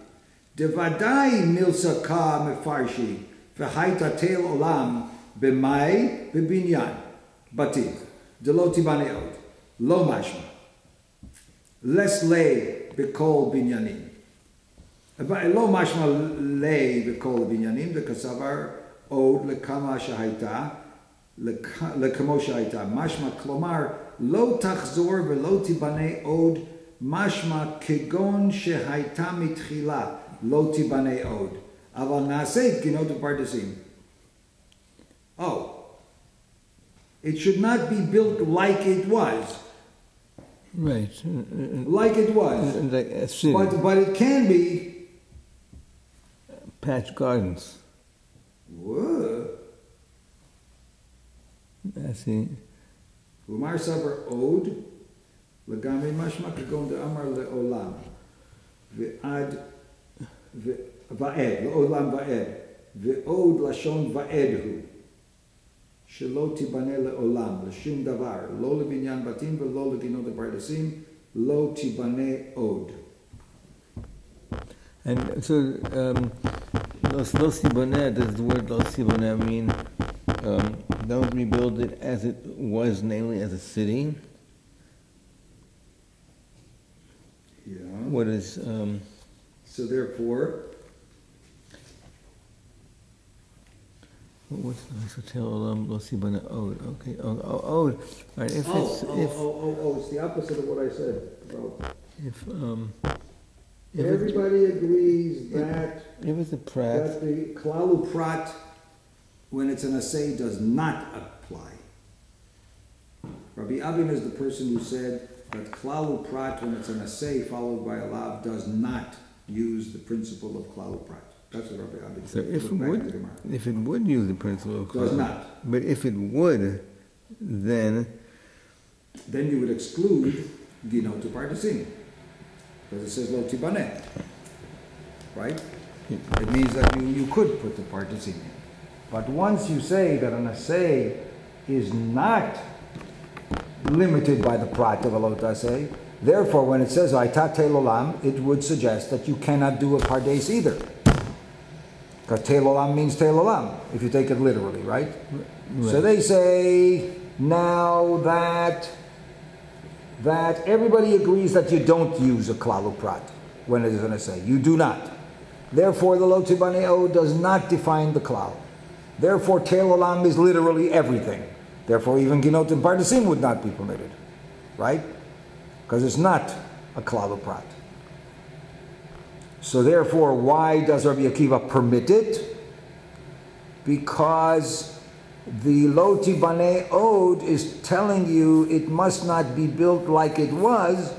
De vadai milsa ka mefarshi v'haita tel olam b'mai b'binyan batik de lo tibaneod lo mashma leslei b'kol binyanim. Lo mashma lei b'kol binyanim de kasavar od lekama shahaita lekamo shahaita mashma klomar lo tachzor velo tibane od mashma kegon shahaita mitchila lo tibane od aval naseit ginot pardesim. Oh, it should not be built like it was. Right. Like it was. Like a city. But it can be patch gardens. Whoa. I see. Umar savar od legami mashma kegon de amar leolam ve'ad va'ed leolam va'ed ve'od lashon va'edhu shelo tibane leolam l'shum davar lo lebinyan batim ve'lo leginot pardesim lo tibane od. And so, Los Tiboneh, does the word Los Tiboneh mean don't rebuild it as it was, namely as a city? Yeah. What is... So therefore... What's the hotel? Los Tiboneh Od. Okay. Od. Right. If it's the opposite of what I said. Well, if everybody agrees that If it's a prat, that the klalu prat, when it's an assay, does not apply. Rabbi Abin is the person who said that klalu prat, when it's an assay followed by a lav, does not use the principle of klalu prat. That's what Rabbi Abin so said. if it would use the principle of Does klalu, not. but if it would, then you would exclude gino to partisim. Because it says lo tibaneh. Right? It means that you could put the partisim in. But once you say that an assay is not limited by the prat of a lot assay, therefore when it says aitat tel olam, it would suggest that you cannot do a pardes either. Because tel olam means tel olam, if you take it literally, right? So they say now that everybody agrees that you don't use a klalu prat when it is an assay. You do not. Therefore, the lo tibaneo does not define the klal. Therefore, tel olam is literally everything. Therefore, even ginot and pardesim would not be permitted, right? Because it's not a klalu prat. So therefore, why does Rabbi Akiva permit it? Because the lo tibane od is telling you it must not be built like it was,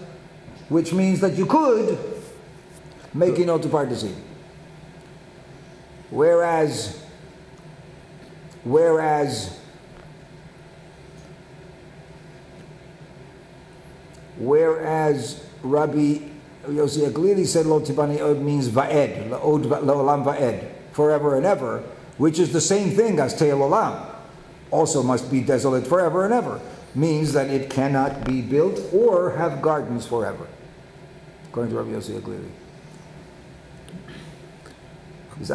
which means that you could make ginot and pardesim. Whereas Rabbi Yossi Aglili said lo tibani od means va'ed, la'olam va'ed, forever and ever, which is the same thing as te'el olam, also must be desolate forever and ever, means that it cannot be built or have gardens forever, according to Rabbi Yossi Aglili. Is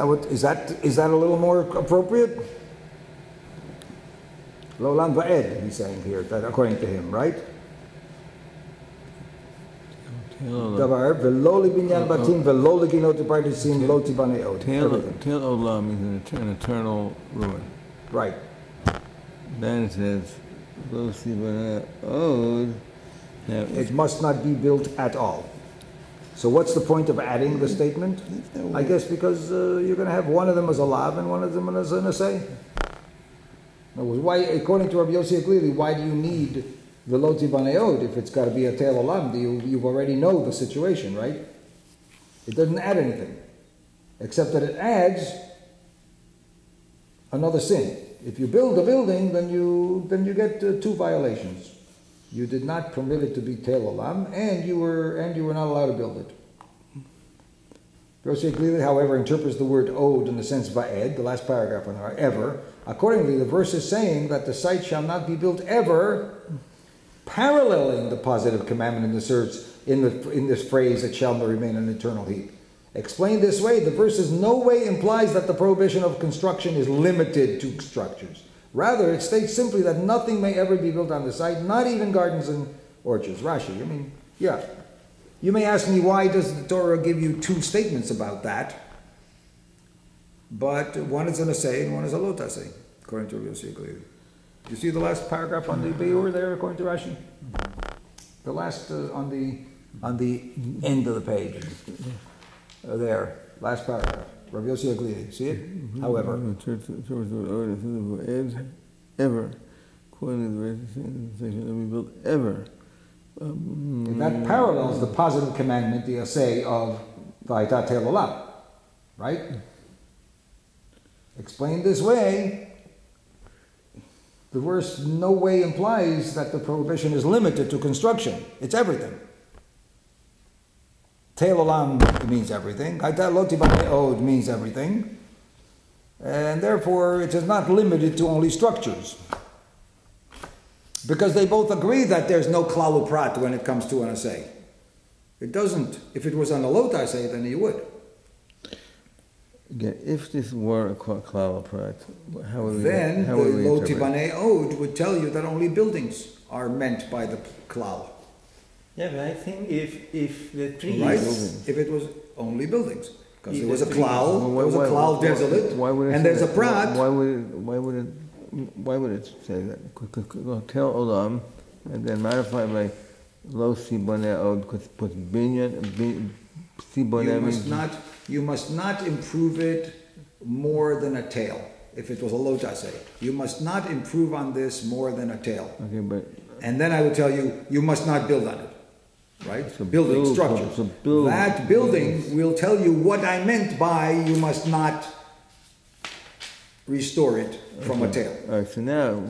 that a little more appropriate? Lo'olam va'ed, he's saying here, that according to him, right? Davar v'lo libinyan batim v'lo liginot pardesim lo tibane od. Tel olam is an eternal ruin. Right. Then it says lo tibane od. It must not be built at all. So what's the point of adding the statement? I guess because you're going to have one of them as a lav and one of them as an assay. Why, according to Rabbi Yossi Aglili, why do you need the lo tibane od if it's got to be a tel olam? You already know the situation, right? It doesn't add anything, except that it adds another sin. If you build a building, then you get two violations. You did not permit it to be tel olam, and you were not allowed to build it. Yossi Aglili, however, interprets the word od in the sense va'ed, the last paragraph on there, ever. Accordingly, the verse is saying that the site shall not be built ever, paralleling the positive commandment in this phrase, it shall not remain an eternal heap. Explained this way, the verse in no way implies that the prohibition of construction is limited to structures. Rather, it states simply that nothing may ever be built on the site, not even gardens and orchards. Rashi, yeah. You may ask me, why does the Torah give you two statements about that? But one is an assay and one is a lot assay, according to Yossi Aglili. You see the last paragraph on the Beur there, according to Rashi? The last, on the end of the page. There, last paragraph. Rabbi Yossi Aglili. See it? However. Ever. According to the section that we built ever. That parallels the positive commandment, the assay of Va'aytat tel olam. Right? Explained this way, the verse no way implies that the prohibition is limited to construction. It's everything. Tel olam means everything. Haytat lo tibane od means everything. And therefore it is not limited to only structures. Because they both agree that there's no klalu prat when it comes to an assay. It doesn't. If it was on a lot assay, then you would. Again, if this were a klalu prat, how would we then the interpret lo it? tibane od would tell you that only buildings are meant by the klal. Yeah, but I think if the trees... Right? If it was only buildings. Because If there was a the klal, there was a klal desolate, and there's a prat. Why would it say that? Tel olam, and then modify by lo sibane od, puts binyan, You must not improve it more than a tail. If it was a lotase, you must not improve on this more than a tail. Okay, but and then I would tell you, you must not build on it. Right? So building build, structure. so build, that building will tell you what I meant by you must not restore it from a tail. All right, so now.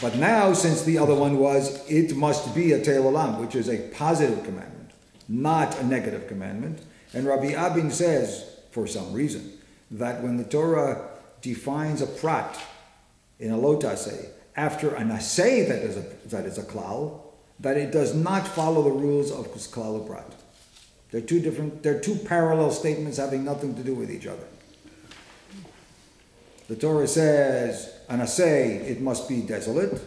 But now, since the other one was, it must be a tail olam, which is a positive commandment, not a negative commandment. And Rabbi Abin says, for some reason, that when the Torah defines a prat in a lotase after an asay that is a klal, that it does not follow the rules of klal prat. They're two parallel statements having nothing to do with each other. The Torah says, an asay, it must be desolate,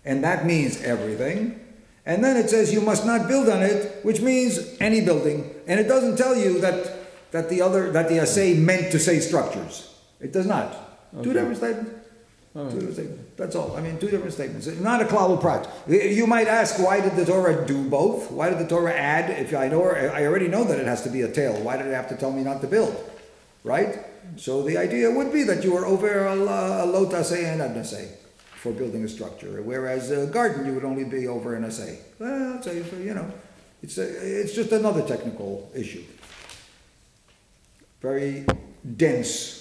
and that means everything. And then it says you must not build on it, which means any building. And it doesn't tell you that the asay meant to say structures. It does not. Okay. Two different statements. Two different statements. That's all. I mean, two different statements. Not a klal prat. You might ask, why did the Torah do both? Why did the Torah add? If I already know that it has to be a tail. Why did it have to tell me not to build? Right? So the idea would be that you are over a lot asay and an asay for building a structure, whereas a garden you would only be over an asay. Well, it's just another technical issue. Very dense.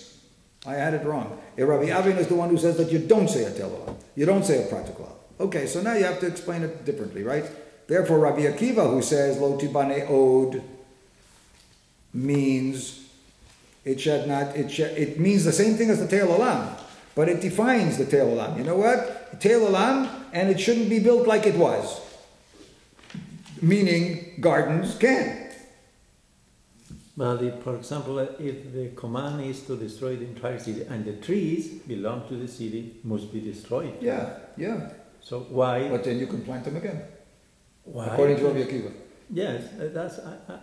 I had it wrong. Rabbi Avin is the one who says that you don't say a telah, you don't say a practical. Okay, so now you have to explain it differently, right? Therefore, Rabbi Akiva, who says lo tibane od, means it means the same thing as the tail olam, but it defines the tail olam. You know what? Tail olam, and it shouldn't be built like it was. Meaning gardens can. But for example, if the command is to destroy the entire city and the trees belong to the city, must be destroyed. Yeah. So why? But then you can plant them again. Why? According to Rabbi Akiva. Yes,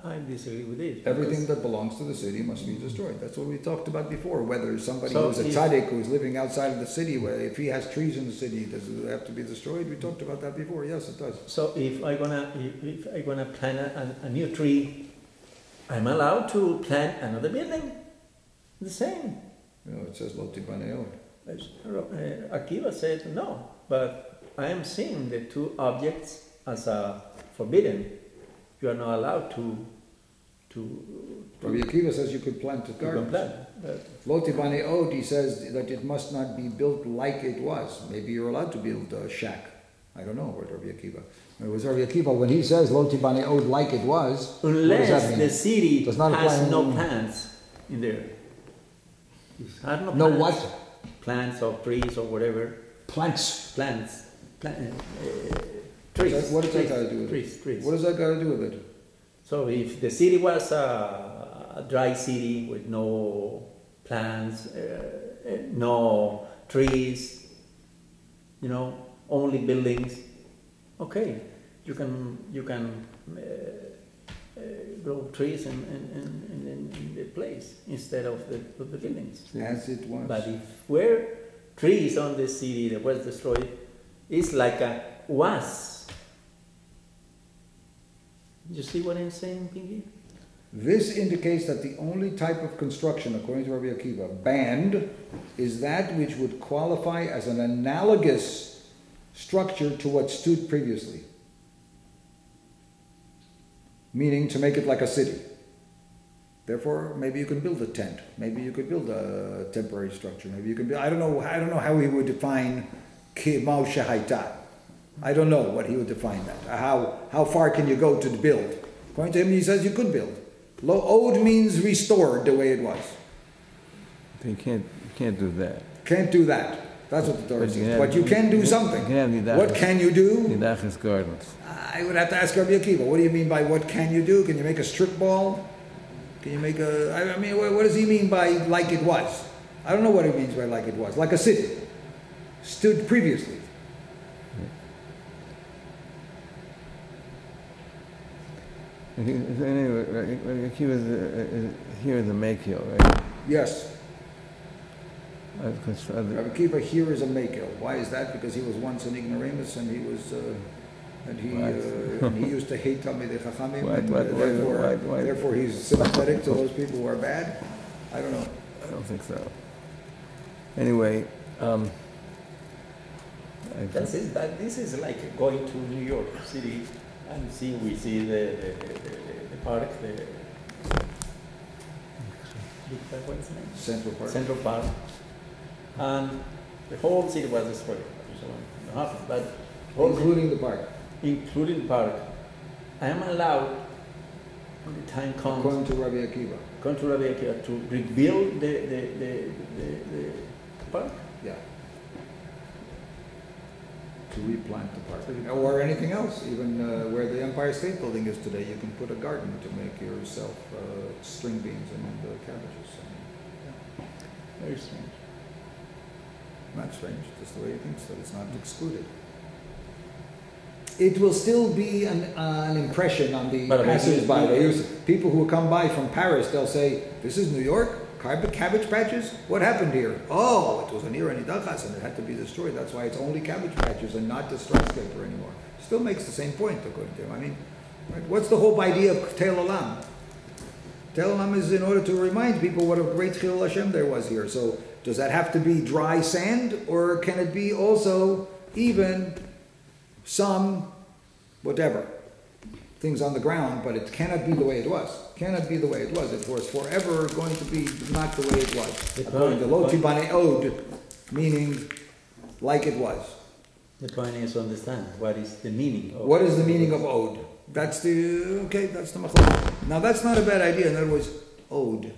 I disagree with it. Everything that belongs to the city must be destroyed. That's what we talked about before. Whether somebody who's a tzaddik who's living outside of the city, if he has trees in the city, does it have to be destroyed? We talked about that before. Yes, it does. So if I gonna plant a new tree, I'm allowed to plant another building. The same. No, it says lo tibaneo. Akiva said no, but I am seeing the two objects as forbidden. You are not allowed to Rabbi Akiva says you could plant a garden. Lo tibaneo, he says that it must not be built like it was. Maybe you're allowed to build a shack. I don't know what Rabbi Akiva. It was Rabbi Akiva when he says lo tibaneo like it was. Unless the city has no plants in there. No what? Plants or trees or whatever. Plants. Trees. What does that got to do with it? Trees. What does that got to do with it? So if the city was a dry city with no plants, no trees, only buildings, okay, you can grow trees in the place instead of the buildings. As it was. But if where trees on the city that was destroyed, it's like a was. You see what I'm saying, Pinky? This indicates that the only type of construction, according to Rabbi Akiva, banned, is that which would qualify as an analogous structure to what stood previously. Meaning to make it like a city. Therefore, maybe you can build a tent. Maybe you could build a temporary structure. Maybe you can build, I don't know how he would define Kimau Shahaita. I don't know what he would define that. How far can you go to build? According to him, he says you could build. Lo od means restored the way it was. You can't do that. Can't do that. That's what the Torah says. But you can do something. What can you do? Nidachas gardens. I would have to ask Rabbi Akiva. What do you mean by what can you do? Can you make a strip ball? Can you make what does he mean by like it was? I don't know what he means by like it was. Like a city. Stood previously. Anyway, he was here is a Mekil, right? Yes. Rabbi Akiva here is a Mekil. Why is that? Because he was once an ignoramus and he was and he used to hate Talmidei Chachamim, and therefore he's sympathetic to those people who are bad. I don't know. I don't think so. Anyway, That's it. This is like going to New York City and we see the park, what is the name? Central Park. Central Park. And the whole city was destroyed. But Including the park. Including the park. I am allowed, when the time comes, According to Rabbi Akiva. to rebuild the park. Yeah. To replant the park. Or anything else, even where the Empire State Building is today, you can put a garden to make yourself string beans and cabbages. Very strange. Not strange, just the way he thinks that it's not excluded. It will still be an impression on the passers-by. People who come by from Paris, they'll say, "This is New York? Cabbage patches? What happened here? Oh, it was an Hanidachat and it had to be destroyed. That's why it's only cabbage patches and not the skyscraper anymore." Still makes the same point, according to him. I mean, right? What's the whole idea of Tel Olam? Tel Olam is in order to remind people what a great Chilul Hashem there was here. So does that have to be dry sand, or can it be also even some, whatever, things on the ground, but it cannot be the way it was. Cannot be the way it was. It was forever going to be not the way it was. According to Lo Tibane Od, meaning like it was. The point is to understand what is the meaning of. What is the meaning of Od? That's the machlok. Now that's not a bad idea. In other words, Od.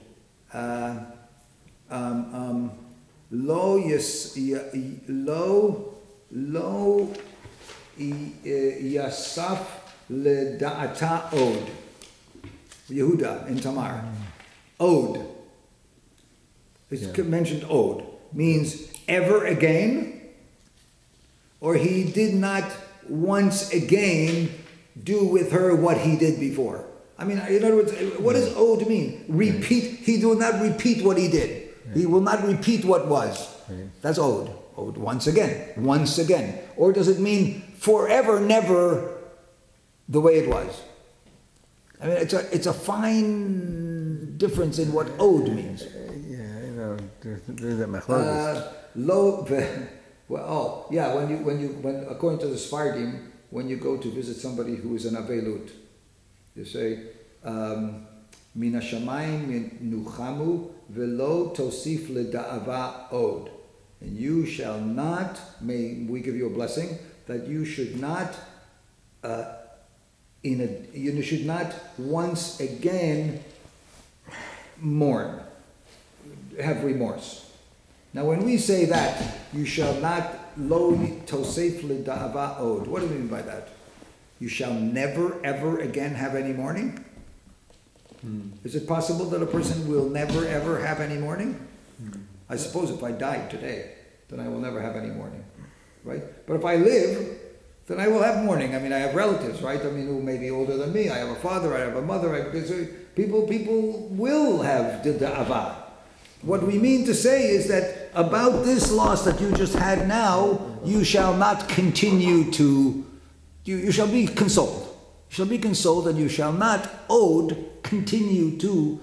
Lo Yasaf Leda'ata Od. Yehuda in Tamar. Od. It's mentioned Od. Means ever again, or he did not once again do with her what he did before. I mean, in other words, what does Od mean? Repeat. He will not repeat what he did. He will not repeat what was. That's Od. Od once again. Once again. Or does it mean forever, never the way it was? I mean, it's a fine difference in what Od means. There's that machlokes. When according to the Sfardim, when you go to visit somebody who is an avelut, you say, Min hashamayim nuchamu velo tosif leda'ava od. And you shall not, may we give you a blessing, that you should not you should not once again mourn, have remorse. Now when we say that, you shall not lo tosef leda'ava od, what do we mean by that? You shall never ever again have any mourning? Is it possible that a person will never ever have any mourning? I suppose if I died today, then I will never have any mourning, right? But if I live, then I will have mourning. I mean, I have relatives, right? I mean, who may be older than me. I have a father, I have a mother. People will have the da'ava. What we mean to say is that about this loss that you just had now, you shall not continue to, you shall be consoled. You shall be consoled, and you shall not continue to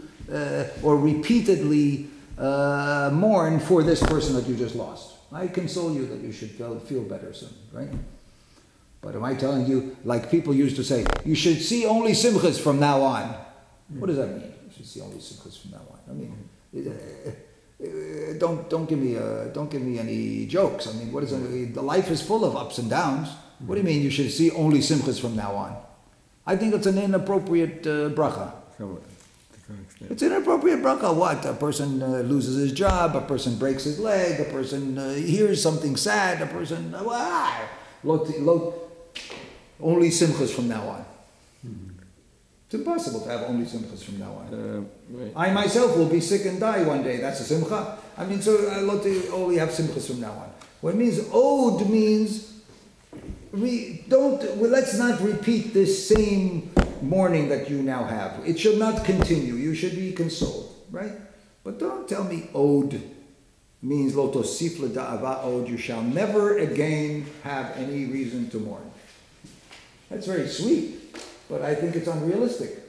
or repeatedly mourn for this person that you just lost. I console you that you should feel better soon, right? But am I telling you, like people used to say, you should see only simchas from now on? What does that mean? You should see only simchas from now on. I mean, don't give me any jokes. I mean, what is it? The life is full of ups and downs. What do you mean you should see only simchas from now on? I think it's an inappropriate bracha. It's an inappropriate bracha. What? A person loses his job, a person breaks his leg, a person hears something sad, a person... only simchas from now on. It's impossible to have only simchas from now on. Right. I myself will be sick and die one day. That's a simcha. I mean, so only have simchas from now on. What it means, od means... let's not repeat this same mourning that you now have. It should not continue. You should be consoled, right? But don't tell me od means lo tosif leda'ava od. You shall never again have any reason to mourn. That's very sweet, but I think it's unrealistic.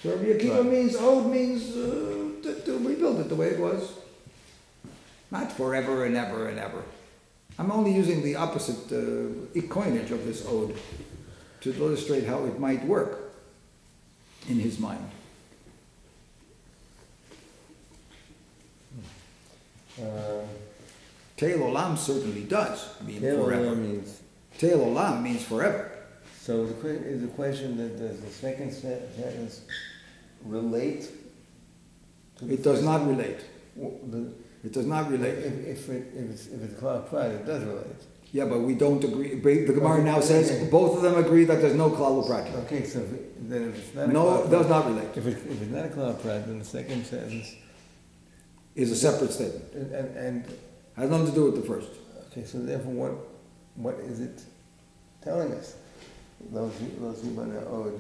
So Rabbi Akiva means, ode means to rebuild it the way it was. Not forever and ever and ever. I'm only using the opposite coinage of this ode to illustrate how it might work in his mind. Teil Olam certainly does mean forever. Teil Olam means forever. So is the question that does the second sentence relate to the It does first? not relate. It does not relate. If it's cloud pride, it does relate. Yeah, but we don't agree. The Gemara now says both of them agree that there's no klal u'prat. Okay, so then if it's not No, it does not relate. If it's not a cloud pride, then the second sentence Is a separate statement. and Has nothing to do with the first. okay, so therefore what is it telling us? Those people in the ode.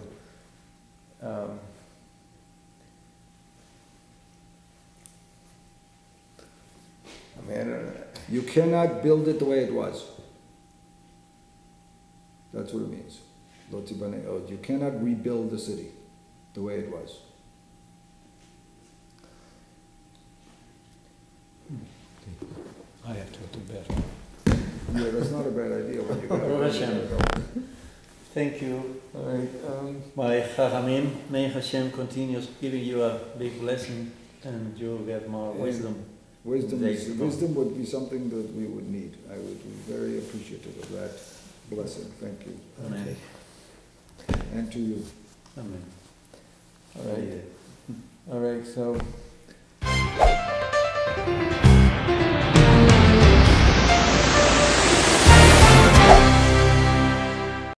I mean, I don't know. You cannot build it the way it was. That's what it means. Lo tibane od. You cannot rebuild the city the way it was. I have to go to bed. Yeah, that's not a bad idea when you got Baruch Hashem. Thank you. All right. My Chachamim, may Hashem continues giving you a big blessing and you'll get more wisdom. Wisdom Days to come. would be something that we would need. I would be very appreciative of that blessing. Thank you. Amen. And to you. Amen. All right. Yeah. All right. So.